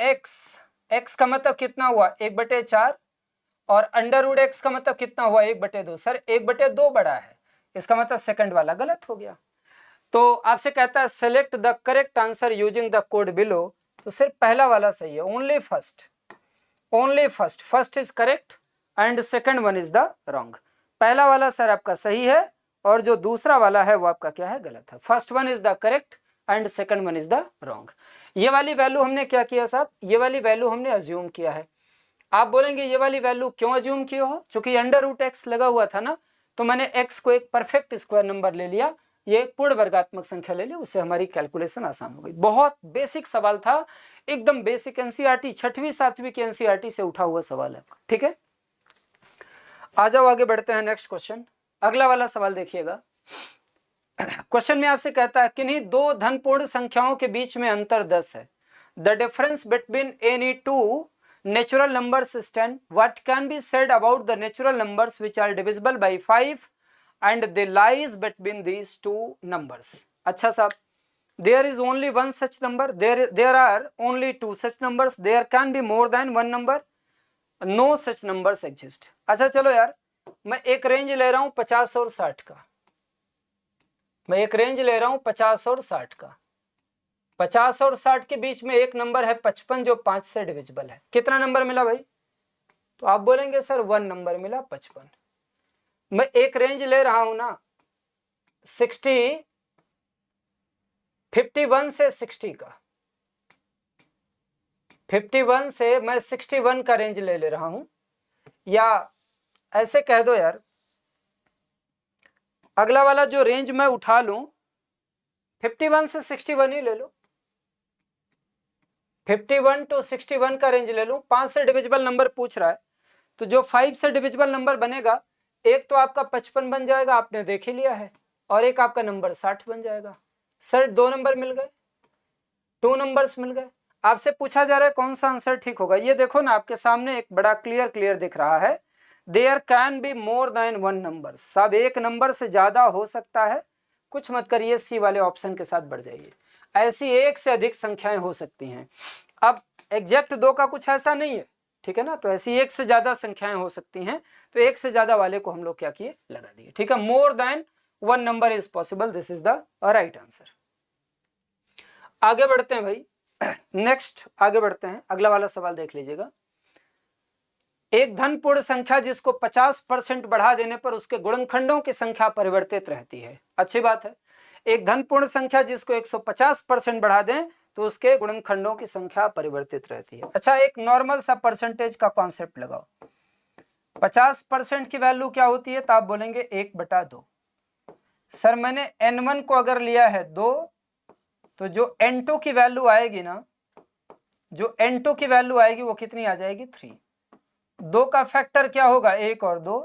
x का मतलब कितना हुआ, 1/4, और अंडर रूट एक्स का मतलब कितना हुआ, 1/2। सर 1/2 बड़ा है, इसका मतलब सेकंड वाला गलत हो गया। तो आपसे कहता है select the correct answer using the code below, तो सिर्फ पहला वाला सही है, only first, only first, first is correct and second one is the wrong. पहला वाला सर आपका सही है, और जो दूसरा वाला है वो आपका क्या है, गलत है। First one is the correct and second one is the wrong. ये वाली वैल्यू हमने क्या किया साहब, ये वाली वैल्यू हमने अज्यूम किया है। आप बोलेंगे ये वाली वैल्यू क्यों अज्यूम किए हो, चूंकि अंडर रूट एक्स लगा हुआ था ना, तो मैंने x को एक परफेक्ट स्क्वायर नंबर ले लिया, ये एक पूर्ण वर्गात्मक संख्या ले ली, उससे हमारी कैलकुलेशन आसान हो गई। बहुत बेसिक सवाल था, एकदम बेसिक, एनसीईआरटी 6वीं 7वीं की एनसीईआरटी से उठा हुआ सवाल है, ठीक है। आ जाओ आगे बढ़ते हैं, नेक्स्ट क्वेश्चन, अगला वाला सवाल देखिएगा। क्वेश्चन में आपसे कहता है किन्हीं दो धनपूर्ण संख्याओं के बीच में अंतर 10 है, the difference between any two natural numbers is 10. What can be said about the natural numbers which are divisible by 5 and they lies between these two numbers? अच्छा साहब, there is only one such number, there are only two such numbers, there can be more than one number, no such numbers exist. अच्छा चलो यार, मैं एक range ले रहा हूं 50 और 60 का, मैं एक रेंज ले रहा हूं 50 और 60 का। 50 और 60 के बीच में एक नंबर है 55 जो 5 से डिविजिबल है। कितना नंबर मिला भाई, तो आप बोलेंगे सर 1 नंबर मिला, 55। मैं एक रेंज ले रहा हूं ना 51 से 60 का, 51 से मैं 61 का रेंज ले रहा हूं, या ऐसे कह दो यार, अगला वाला जो रेंज मैं उठा लूं 51 से 61 ही ले लो, 51 to 61 का रेंज ले लूं। 5 से डिविजिबल नंबर पूछ रहा है, तो जो 5 से डिविजिबल नंबर बनेगा, एक तो आपका 55 बन जाएगा, आपने देख ही लिया है, और एक आपका नंबर 60 बन जाएगा। सर 2 नंबर मिल गए, 2 नंबर्स मिल गए। आपसे पूछा जा रहा है कौन सा आंसर ठीक होगा, ये देखो ना आपके सामने एक बड़ा क्लियर दिख रहा है, there can be more than 1 number. सब एक नंबर से ज्यादा हो सकता है, कुछ मत करिए, सी वाले ऑप्शन के साथ बढ़ जाइए। ऐसी एक से अधिक संख्याएं हो सकती हैं। अब एग्जैक्ट 2 का कुछ ऐसा नहीं है, ठीक है ना, तो ऐसी एक से ज्यादा संख्याएं हो सकती हैं, तो एक से ज्यादा वाले को हम लोग क्या किए, लगा दिए, ठीक है। मोर than 1 number is possible, this is the right answer. आगे बढ़ते हैं भाई, नेक्स्ट आगे बढ़ते हैं, अगला वाला सवाल देख लीजिएगा। एक धनपूर्ण संख्या जिसको 50% बढ़ा देने पर उसके गुणनखंडों की संख्या परिवर्तित रहती है। अच्छी बात है, एक धनपूर्ण संख्या जिसको 150% बढ़ा दें तो उसके गुणनखंडों की संख्या परिवर्तित रहती है। अच्छा, एक नॉर्मल सा परसेंटेज का कॉन्सेप्ट लगाओ। 50% की वैल्यू क्या होती है, तो आप बोलेंगे 1/2। सर मैंने n1 को अगर लिया है 2, तो जो n2 की वैल्यू आएगी ना, जो n2 की वैल्यू आएगी वो कितनी आ जाएगी 3। 2 का फैक्टर क्या होगा 1 और 2,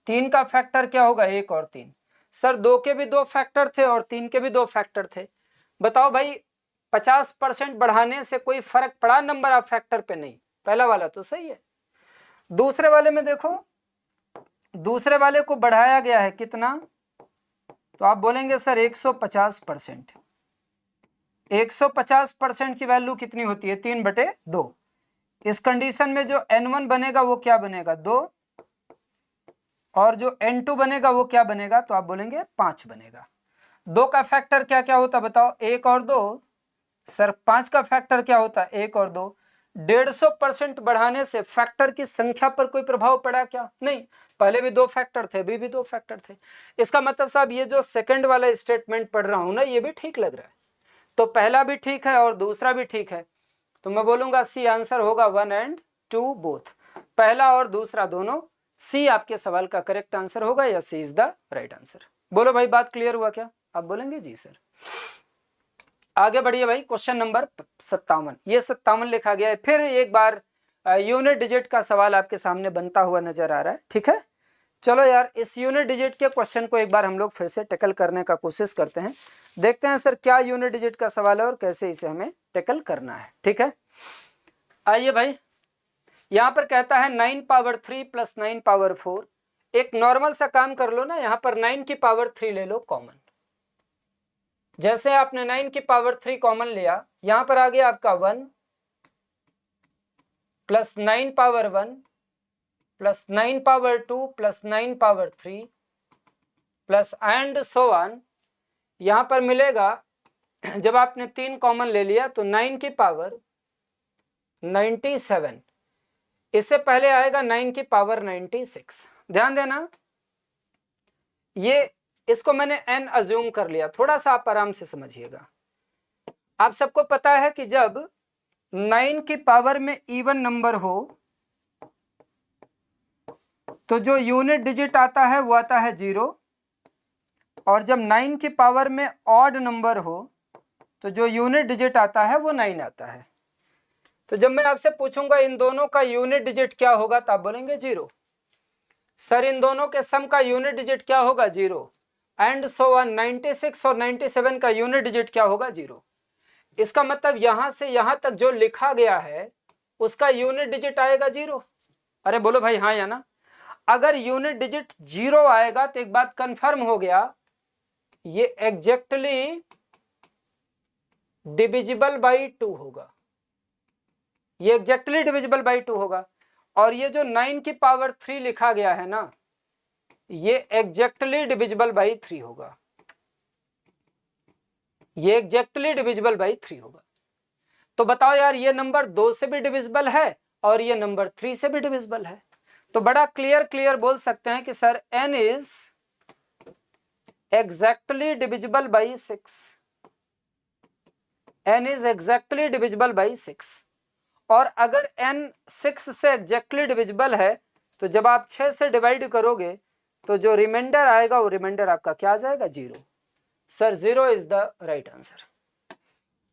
3 का फैक्टर क्या होगा 1 और 3। सर 2 के भी 2 फैक्टर थे और 3 के भी 2 फैक्टर थे। बताओ भाई 50% बढ़ाने से कोई फर्क पड़ा नंबर ऑफ फैक्टर पे? नहीं, पहला वाला तो सही है। दूसरे वाले में देखो, दूसरे वाले को बढ़ाया गया है कितना, तो आप बोलेंगे सर 150%। 150% की वैल्यू कितनी होती है 3/2। इस कंडीशन में जो n1 बनेगा वो क्या बनेगा 2, और जो n2 बनेगा वो क्या बनेगा, तो आप बोलेंगे 5 बनेगा। 2 का फैक्टर क्या क्या होता बताओ 1 और 2। सर 5 का फैक्टर क्या होता 1 और 2। 150% बढ़ाने से फैक्टर की संख्या पर कोई प्रभाव पड़ा क्या? नहीं, पहले भी 2 फैक्टर थे, अभी भी 2 फैक्टर थे। इसका मतलब साहब ये जो सेकंड वाला स्टेटमेंट पढ़ रहा हूं ना, ये भी ठीक लग रहा है। तो पहला भी ठीक है और दूसरा भी ठीक है, तो मैं बोलूंगा सी आंसर होगा 1 and 2 बोथ। पहला और दूसरा दोनों, सी आपके सवाल का करेक्ट आंसर होगा, या सी इज द राइट आंसर। बोलो भाई बात क्लियर हुआ क्या? आप बोलेंगे जी सर। आगे बढ़िए भाई, क्वेश्चन नंबर 57। ये 57 लिखा गया है। फिर एक बार यूनिट डिजिट का सवाल आपके सामने बनता हुआ नजर आ रहा है, ठीक है। चलो यार, इस यूनिट डिजिट के क्वेश्चन को एक बार हम लोग फिर से टैकल करने का कोशिश करते हैं। देखते हैं सर क्या यूनिट डिजिट का सवाल है और कैसे इसे हमें टैकल करना है, ठीक है। आइए भाई, यहाँ पर कहता है 9 पावर 3 प्लस 9 पावर 4। एक नॉर्मल सा काम कर लो ना, यहाँ पर 9 की पावर 3 ले लो कॉमन। जैसे आपने 9 की पावर 3 कॉमन लिया, यहाँ पर आ गया आपका 1 plus 9 power 1 plus 9 power 2 plus 9 power 3 plus and so on. यहाँ पर मिलेगा, जब आपने 3 कॉमन ले लिया तो 9 की पावर 97, इससे पहले आएगा 9 की पावर 96। ध्यान देना, ये इसको मैंने n अज्यूम कर लिया, थोड़ा सा आप आराम से समझिएगा। आप सबको पता है कि जब 9 की पावर में इवन नंबर हो तो जो यूनिट डिजिट आता है वो आता है 0, और जब 9 की पावर में ऑड नंबर हो तो जो यूनिट डिजिट आता है वो 9 आता है। तो जब मैं आपसे पूछूंगा इन दोनों का यूनिट डिजिट क्या होगा, तो आप बोलेंगे 0। सर इन दोनों के सम का यूनिट डिजिट क्या होगा 0, एंड सो ऑन। 96 और 97 का यूनिट डिजिट क्या होगा 0। इसका मतलब यहां से यहां तक जो लिखा गया है उसका यूनिट डिजिट आएगा 0। अरे बोलो भाई हाँ या ना। अगर यूनिट डिजिट 0 आएगा तो एक बात कंफर्म हो गया, ये एग्जैक्टली डिविजिबल बाई 2 होगा, ये एग्जैक्टली डिविजिबल बाई 2 होगा। और ये जो 9 की पावर 3 लिखा गया है ना, ये एग्जैक्टली डिविजिबल बाई 3 होगा, ये एग्जैक्टली डिविजिबल बाई 3 होगा। तो बताओ यार, ये नंबर 2 से भी डिविजिबल है और ये नंबर 3 से भी डिविजिबल है। तो बड़ा क्लियर बोल सकते हैं कि sir n is exactly divisible by 6, n is exactly divisible by 6। और अगर n 6 से एग्जैक्टली डिविजिबल है तो जब आप 6 से डिवाइड करोगे तो जो रिमाइंडर आएगा वो रिमाइंडर आपका क्या आ जाएगा 0। Sir 0 is the right answer,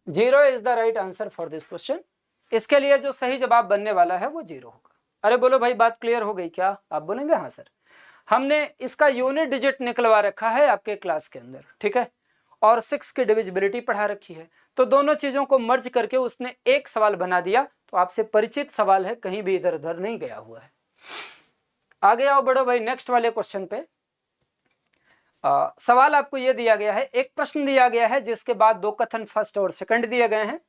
0 is the right answer for this question. इसके लिए जो सही जवाब बनने वाला है वो 0 होगा। अरे बोलो भाई बात क्लियर हो गई क्या? आप बोलेंगे हाँ सर। हमने इसका यूनिट डिजिट निकलवा रखा है आपके क्लास के अंदर, ठीक है, और 6 की डिविजिबिलिटी पढ़ा रखी है। तो दोनों चीजों को मर्ज करके उसने एक सवाल बना दिया। तो आपसे परिचित सवाल है, कहीं भी इधर उधर नहीं गया हुआ है। आगे आओ बढ़ो भाई नेक्स्ट वाले क्वेश्चन पे। सवाल आपको यह दिया गया है, एक प्रश्न दिया गया है जिसके बाद 2 कथन फर्स्ट और सेकंड दिए गए हैं।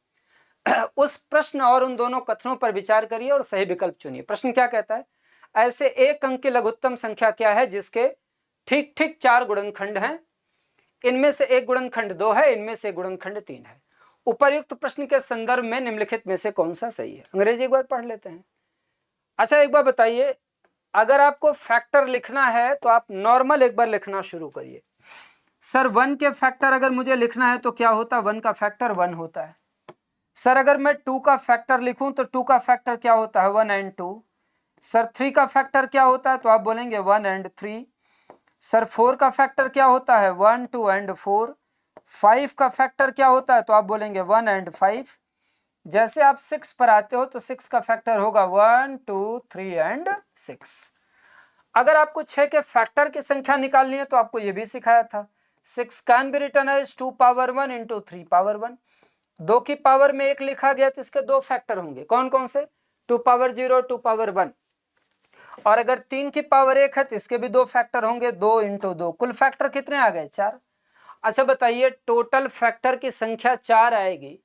उस प्रश्न और उन दोनों कथनों पर विचार करिए और सही विकल्प चुनिए। प्रश्न क्या कहता है, ऐसे एक अंक की लघुत्तम संख्या क्या है जिसके ठीक ठीक 4 गुणनखंड हैं, इनमें से एक गुणनखंड 2 है, इनमें से गुणनखंड 3 है। उपर्युक्त प्रश्न के संदर्भ में निम्नलिखित में से कौन सा सही है? अंग्रेजी एक बार पढ़ लेते हैं। अच्छा एक बार बताइए, अगर आपको फैक्टर लिखना है तो आप नॉर्मल एक बार लिखना शुरू करिए। सर 1 के फैक्टर अगर मुझे लिखना है तो क्या होता है? 1 का फैक्टर 1 होता है। सर अगर मैं 2 का फैक्टर लिखूं तो 2 का फैक्टर क्या होता है? 1 and 2। सर 3 का फैक्टर क्या होता है? तो आप बोलेंगे 1 and 3। सर 4 का फैक्टर क्या होता है 1 2 एंड 4। 5 का फैक्टर क्या होता है तो आप बोलेंगे 1 एंड 5। जैसे आप 6 पर आते हो तो 6 का फैक्टर होगा 1 2 3 एंड 6। अगर आपको 6 के फैक्टर की संख्या निकालनी है तो आपको ये भी सिखाया था 6 can be written as 2 power 1 into 3 power 1। 2 की पावर में 1 लिखा गया तो इसके 2 फैक्टर होंगे, कौन कौन से 2 पावर 0 2 पावर 1। और अगर 3 की पावर 1 है तो इसके भी 2 फैक्टर होंगे 2 इंटू 2। कुल फैक्टर कितने आ गए 4। अच्छा बताइए टोटल फैक्टर की संख्या 4 आएगी,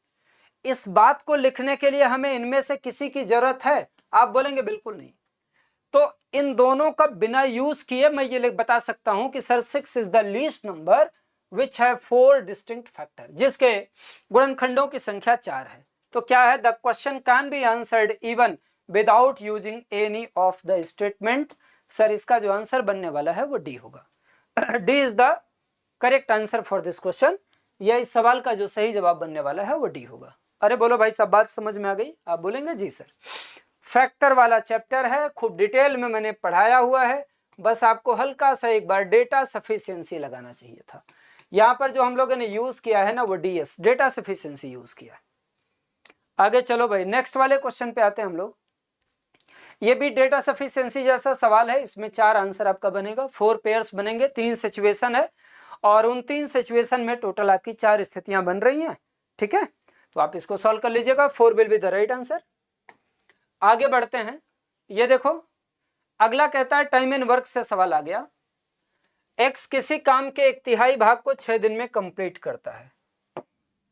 इस बात को लिखने के लिए हमें इनमें से किसी की जरूरत है? आप बोलेंगे बिल्कुल नहीं। तो इन दोनों का बिना यूज किए मैं ये बता सकता हूं कि sir 6 is the least number which है 4 डिस्टिंक्ट फैक्टर, जिसके गुणनखंडों की संख्या 4 है। तो क्या है the question can be answered even without using any of the statement. Sir इसका जो आंसर बनने वाला है वो डी होगा। D is the correct answer for this question. या इस सवाल का जो सही जवाब बनने वाला है वो डी होगा। अरे बोलो भाई सब बात समझ में आ गई? आप बोलेंगे जी सर। फैक्टर वाला चैप्टर है, खूब डिटेल में मैंने पढ़ाया हुआ है, बस आपको हल्का सा एक बार डेटा सफिशिएंसी लगाना चाहिए था। यहाँ पर जो हम लोगों ने यूज किया है ना वो डीएस डेटा सफिशिएंसी यूज किया है। आगे चलो भाई नेक्स्ट वाले क्वेश्चन पे आते हैं हम लोग। ये भी डेटा सफिशिएंसी जैसा सवाल है, इसमें 4 आंसर आपका बनेगा, 4 पेयर्स बनेंगे, 3 सिचुएशन है और उन 3 सिचुएशन में टोटल आपकी 4 स्थितियां बन रही हैं। ठीक है, तो आप इसको सॉल्व कर लीजिएगा, 4 will be the right answer. आगे बढ़ते हैं, ये देखो अगला कहता है टाइम एंड वर्क से सवाल आ गया। एक्स किसी काम के 1/3 भाग को 6 दिन में कंप्लीट करता है।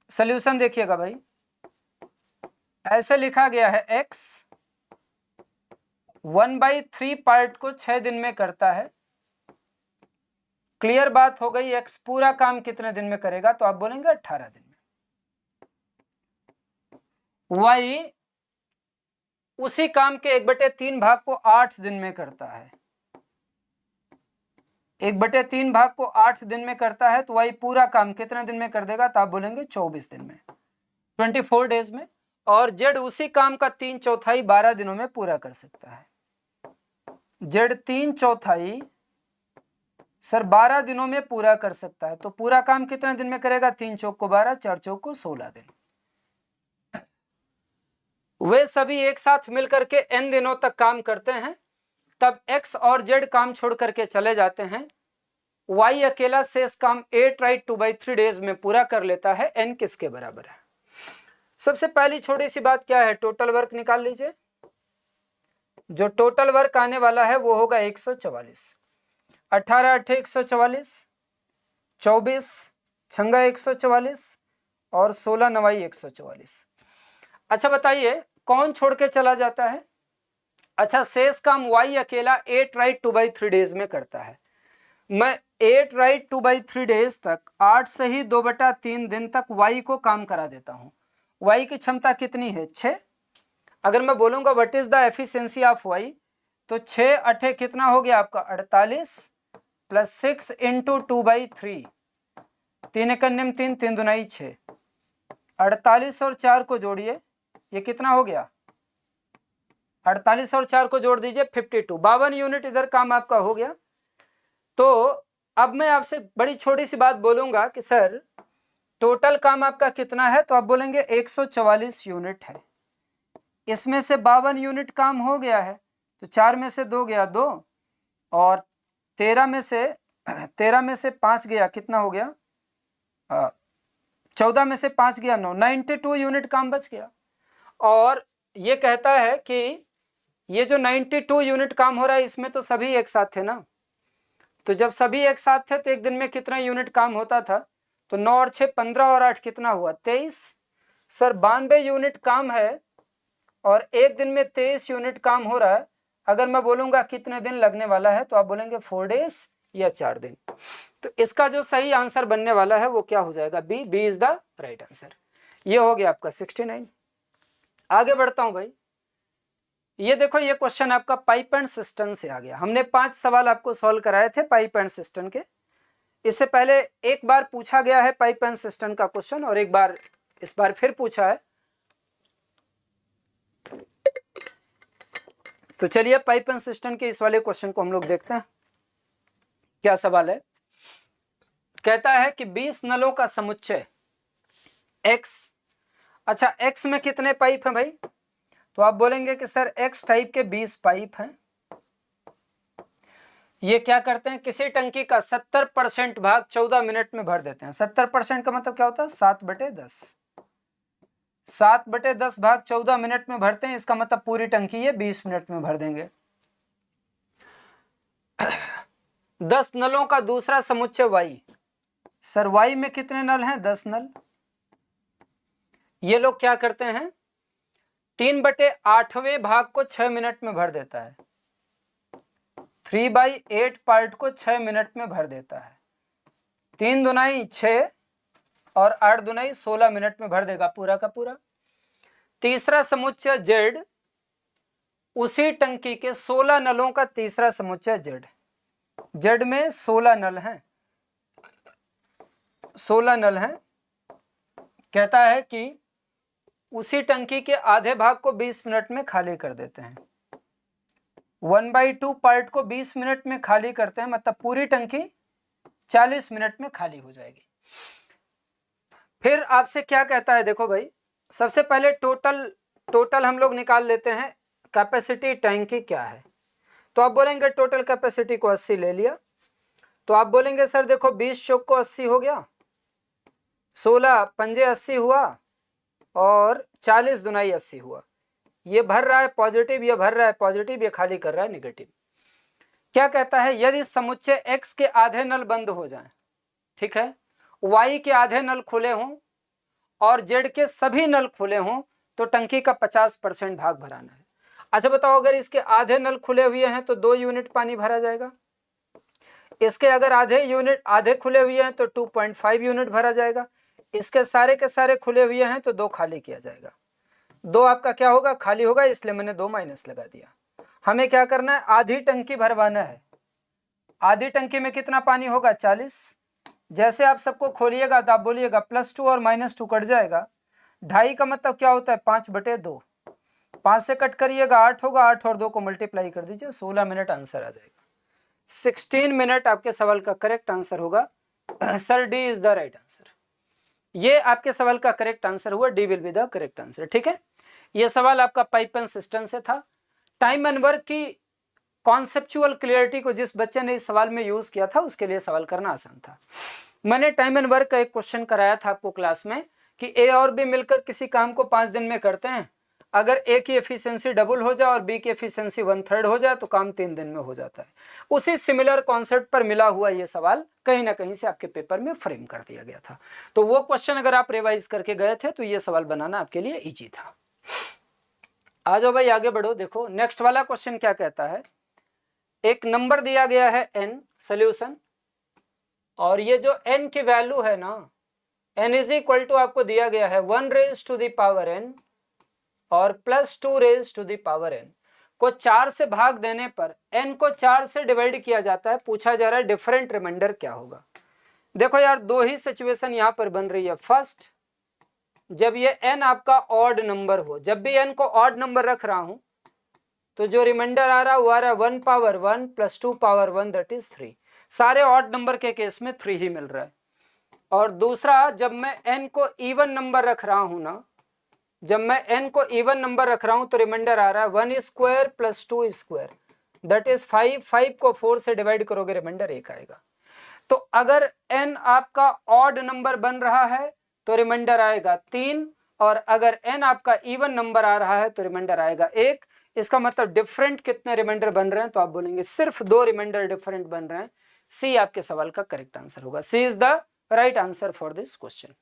सॉल्यूशन देखिएगा भाई, ऐसे लिखा गया है एक्स 1/3 पार्ट को 6 दिन में करता है। क्लियर बात हो गई, एक्स पूरा काम कितने दिन में करेगा तो आप बोलेंगे 18 दिन में। वाई उसी काम के 1/3 भाग को 8 दिन में करता है। 1/3 भाग को 8 दिन में करता है तो वाई पूरा काम कितने दिन में कर देगा तो आप बोलेंगे 24 दिन में, 24 डेज में। और जेड उसी काम का 3/4 12 दिनों में पूरा कर सकता है। जेड 3/4 सर 12 दिनों में पूरा कर सकता है, तो पूरा काम कितने दिन में करेगा 3 चौक को 12 4 चौक को 16 दिन। वे सभी एक साथ मिलकर के n दिनों तक काम करते हैं, तब x और z काम छोड़ करके चले जाते हैं। y अकेला शेष काम 8/2/3 डेज में पूरा कर लेता है। n किसके बराबर है? सबसे पहली छोटी सी बात क्या है, टोटल वर्क निकाल लीजिए। जो टोटल वर्क आने वाला है वो होगा 144। 18 8 144, 24 छंगा 144 और 16 9 144। अच्छा बताइए कौन छोड़ के चला जाता है? अच्छा शेष काम y अकेला 8/2/3 डेज में करता है। मैं 8/2/3 डेज तक 8 से ही 2/3 दिन तक y को काम करा देता हूँ। y की क्षमता कितनी है 6। अगर मैं बोलूँगा what is the efficiency of y तो 6 8 कितना हो गया आपका 48 प्लस 6 इंटू 2/3, 3 1 3 3 2 6, 48 और 4 को जोड़िए, ये कितना हो गया 48 और 4 को जोड़ दीजिए 52, 52 यूनिट इधर काम आपका हो गया। तो अब मैं आपसे बड़ी छोटी सी बात बोलूंगा कि सर टोटल काम आपका कितना है तो आप बोलेंगे 144 यूनिट है। इसमें से 52 यूनिट काम हो गया है तो 4 में से 2 गया 2 और 13 में से 5 गया कितना हो गया 14 में से 5 गया 9, 92 यूनिट काम बच गया। और ये कहता है कि ये जो 92 यूनिट काम हो रहा है इसमें तो सभी एक साथ थे ना, तो जब सभी एक साथ थे तो एक दिन में कितना यूनिट काम होता था तो 9 और 6 15 और 8 कितना हुआ 23। सर 92 यूनिट काम है और एक दिन में 23 यूनिट काम हो रहा है। अगर मैं बोलूँगा कितने दिन लगने वाला है तो आप बोलेंगे 4 डेज या 4 दिन। तो इसका जो सही आंसर बनने वाला है वो क्या हो जाएगा B is the right answer. ये हो गया आपका 69। आगे बढ़ता हूँ भाई, ये देखो ये क्वेश्चन आपका पाइप एंड सिस्टम से आ गया। हमने 5 सवाल आपको सॉल्व कराए थे पाइप एंड सिस्टम के। इससे पहले एक बार पूछा गया है पाइप एंड सिस्टम का क्वेश्चन और एक बार इस बार फिर पूछा है। तो चलिए पाइप एंड सिस्टम के इस वाले क्वेश्चन को हम लोग देखते हैं। क्या सवाल है? कहता है कि 20 नलों का समुच्चय X, अच्छा X में कितने पाइप हैं भाई? तो आप बोलेंगे कि सर X टाइप के 20 पाइप हैं। ये क्या करते हैं, किसी टंकी का 70% भाग 14 मिनट में भर देते हैं। 70% का मतलब क्या होता है? 7/10। 7/10 भाग 14 मिनट में भरते हैं, इसका मतलब पूरी टंकी ये 20 मिनट में भर देंगे। 10 नलों का दूसरा समुच्चय Y, सर Y में कितने नल हैं? 10 नल। ये लोग क्या करते हैं, 3/8वें भाग को 6 मिनट में भर देता है। 3/8 पार्ट को 6 मिनट में भर देता है। 3 दुनाई 6 और 8 दुनाई 16 मिनट में भर देगा पूरा का पूरा। तीसरा समुच्चय Z, उसी टंकी के 16 नलों का तीसरा समुच्चय Z में 16 नल हैं, 16 नल हैं। कहता है कि उसी टंकी के आधे भाग को 20 मिनट में खाली कर देते हैं। 1/2 पार्ट को 20 मिनट में खाली करते हैं, मतलब पूरी टंकी 40 मिनट में खाली हो जाएगी। फिर आपसे क्या कहता है, देखो भाई, सबसे पहले टोटल हम लोग निकाल लेते हैं, कैपेसिटी टैंक की क्या है। तो आप बोलेंगे टोटल कैपेसिटी को 80 ले लिया। तो आप बोलेंगे सर देखो 20 चौक को 80 हो गया, 16 पंजे 80 हुआ और 40 दुनाई 80 हुआ। ये भर रहा है पॉजिटिव, ये भर रहा है पॉजिटिव, ये खाली कर रहा है नेगेटिव। क्या कहता है, यदि समुच्चय X के आधे नल बंद हो जाएं, ठीक है, Y के आधे नल खुले हों और Z के सभी नल खुले हों, तो टंकी का 50% भाग भराना है। अच्छा बताओ, अगर इसके आधे नल खुले हुए हैं तो 2 यूनिट पानी भरा जाएगा। इसके अगर आधे खुले हुए हैं तो 2.5 यूनिट भरा जाएगा। इसके सारे के सारे खुले हुए हैं तो 2 खाली किया जाएगा। 2 आपका क्या होगा? खाली होगा, इसलिए मैंने 2 माइनस लगा दिया। हमें क्या करना है? आधी टंकी भरवाना है। आधी टंकी में कितना पानी होगा? 40। जैसे आप सबको खोलिएगा तो आप बोलिएगा +2 और -2 कट जाएगा। 2.5 का मतलब क्या होता है? 5/2। 5 से कट करिएगा 8 होगा, 8 और 2 को मल्टीप्लाई कर दीजिए, 16 मिनट आंसर आ जाएगा। 16 मिनट आपके सवाल का करेक्ट आंसर होगा। Sir D is the right answer. ये आपके सवाल का करेक्ट आंसर हुआ, D will be the correct answer. ठीक है, ये सवाल आपका पाइप एंड सिस्टम से था। टाइम एंड वर्क की कॉन्सेप्चुअल क्लियरिटी को जिस बच्चे ने इस सवाल में यूज किया था उसके लिए सवाल करना आसान था। मैंने टाइम एंड वर्क का एक क्वेश्चन कराया था आपको क्लास में कि ए और बी मिलकर किसी काम को 5 दिन में करते हैं। अगर ए की एफिशिएंसी डबल हो जाए और बी की एफिशिएंसी 1/3 हो जाए तो काम 3 दिन में हो जाता है। उसी सिमिलर कॉन्सेप्ट पर मिला हुआ ये सवाल कहीं ना कहीं से आपके पेपर में फ्रेम कर दिया गया था। तो वो क्वेश्चन अगर आप रिवाइज करके गए थे तो ये सवाल बनाना आपके लिए इजी था। आ जाओ भाई आगे बढ़ो। देखो नेक्स्ट वाला क्वेश्चन क्या कहता है, एक नंबर दिया गया है n सोल्यूशन, और ये जो n की वैल्यू है ना, n इज इक्वल टू आपको दिया गया है 1 raise to the power n और +2 raise to the power n को 4 से भाग देने पर n को 4 से डिवाइड किया जाता है। पूछा जा रहा है डिफरेंट रिमाइंडर क्या होगा। देखो यार दो ही सिचुएशन यहाँ पर बन रही है। फर्स्ट, जब ये n आपका ऑड नंबर हो, जब भी n को ऑड नंबर रख रहा हूं तो जो रिमाइंडर आ रहा है वो आ रहा है 1 पावर 1 + 2 पावर 1 दैट इज 3। सारे ऑड नंबर के केस में 3 ही मिल रहा है। और दूसरा, जब मैं n को इवन नंबर रख रहा हूं ना, जब मैं n को इवन नंबर रख रहा हूं तो रिमाइंडर आ रहा है 1 स्क्वायर + 2 स्क्वायर दैट इज 5। 5 को 4 से डिवाइड करोगे रिमाइंडर 1 आएगा। तो अगर n आपका ऑड नंबर बन रहा है तो रिमाइंडर आएगा 3, और अगर n आपका इवन नंबर आ रहा है तो रिमाइंडर आएगा 1। इसका मतलब डिफरेंट कितने रिमाइंडर बन रहे हैं? तो आप बोलेंगे सिर्फ 2 रिमाइंडर डिफरेंट बन रहे हैं। सी आपके सवाल का करेक्ट आंसर होगा। C is the right answer for this question.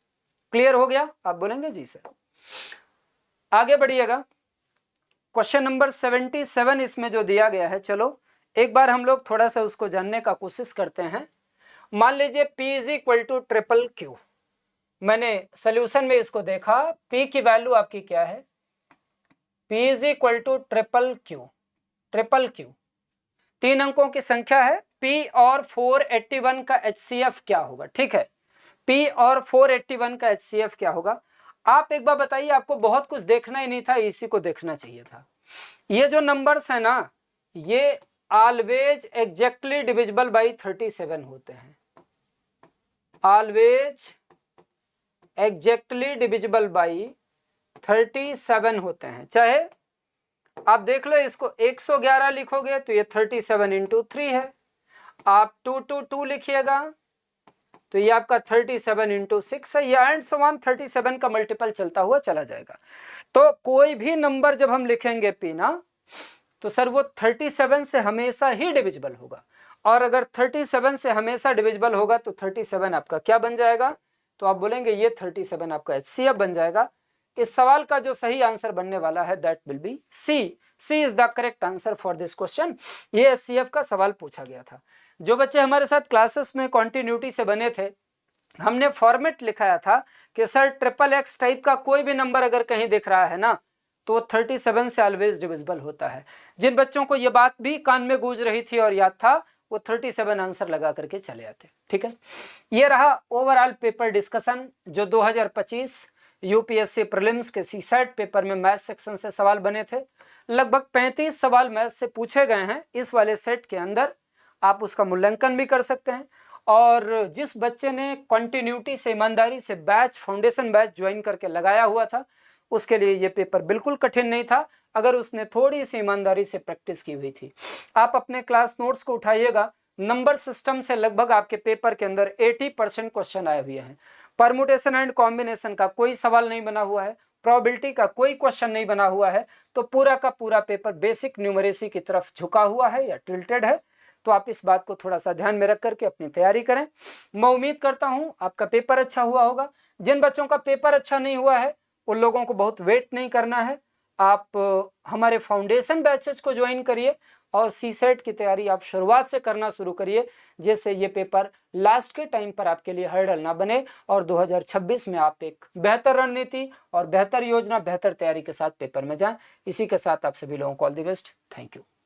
Clear हो गया? आप बोलेंगे जी सर। आगे बढ़िएगा। क्वेश्चन नंबर 77 इसमें जो दिया गया है, चलो एक बार हम लोग थोड़ा सा उसको जानने का कोशिश करते हैं। मान लीजिए P is equal to QQ। मैंने सोल्यूशन में इसको देखा, P की वैल्यू आपकी क्या है? P is equal to QQ। 3 अंकों की संख्या है। P और 481 का HCF क्या होगा? ठीक है, P और 481 का HCF क्या होगा? आप एक बार बताइए, आपको बहुत कुछ देखना ही नहीं था, इसी को देखना चाहिए था। ये जो नंबर्स है ना, ये ऑलवेज एग्जैक्टली डिविजिबल बाई 37 होते हैं, ऑलवेज एग्जैक्टली डिविजिबल बाई 37 होते हैं। चाहे आप देख लो, इसको 111 लिखोगे तो ये 37 इंटू 3 है, आप 222 लिखिएगा तो ये आपका 37 इंटू 6 है, या एंड सो ऑन 37 का मल्टीपल चलता हुआ चला जाएगा। तो कोई भी नंबर जब हम लिखेंगे पी ना, तो सर वो 37 से हमेशा ही डिविजिबल होगा, और अगर 37 से हमेशा डिविजिबल होगा तो 37 आपका क्या बन जाएगा, तो आप बोलेंगे ये 37 आपका HCF बन जाएगा। इस सवाल का जो सही आंसर बनने वाला है that will be C. C is the correct answer for this question. ये HCF का सवाल पूछा गया था। जो बच्चे हमारे साथ क्लासेस में कॉन्टिन्यूटी से बने थे, हमने फॉर्मेट लिखाया था कि सर XXX टाइप का कोई भी नंबर अगर कहीं दिख रहा है ना, तो 37 से ऑलवेज डिविजिबल होता है। जिन बच्चों को ये बात भी कान में गूंज रही थी और याद था, वो 37 आंसर लगा करके चले आते। ठीक है, ये रहा ओवरऑल पेपर डिस्कशन जो 2025 यूपीएससी प्रीलिम्स के सीसेट पेपर में मैथ सेक्शन से सवाल बने थे। लगभग 35 सवाल मैथ से पूछे गए हैं इस वाले सेट के अंदर, आप उसका मूल्यांकन भी कर सकते हैं। और जिस बच्चे ने कंटिन्यूटी से ईमानदारी से बैच फाउंडेशन बैच ज्वाइन करके लगाया हुआ था, उसके लिए ये पेपर बिल्कुल कठिन नहीं था, अगर उसने थोड़ी सी ईमानदारी से प्रैक्टिस की हुई थी। आप अपने क्लास नोट्स को उठाइएगा, नंबर सिस्टम से लगभग आपके पेपर के अंदर 80% क्वेश्चन आए हुए हैं। परमुटेशन एंड कॉम्बिनेशन का कोई सवाल नहीं बना हुआ है, प्रोबेबिलिटी का कोई क्वेश्चन नहीं बना हुआ है, तो पूरा का पूरा पेपर बेसिक न्यूमरेसी की तरफ झुका हुआ है या टिल्टेड है। तो आप इस बात को थोड़ा सा ध्यान में रख करके अपनी तैयारी करें। मैं उम्मीद करता हूं आपका पेपर अच्छा हुआ होगा। जिन बच्चों का पेपर अच्छा नहीं हुआ है उन लोगों को बहुत वेट नहीं करना है, आप हमारे फाउंडेशन बैचेस को ज्वाइन करिए और सीसेट की तैयारी आप शुरुआत से करना शुरू करिए, जिससे ये पेपर लास्ट के टाइम पर आपके लिए हर्डल ना बने और 2026 में आप एक बेहतर रणनीति और बेहतर योजना, बेहतर तैयारी के साथ पेपर में जाएं। इसी के साथ आप सभी लोगों को all the best. Thank you.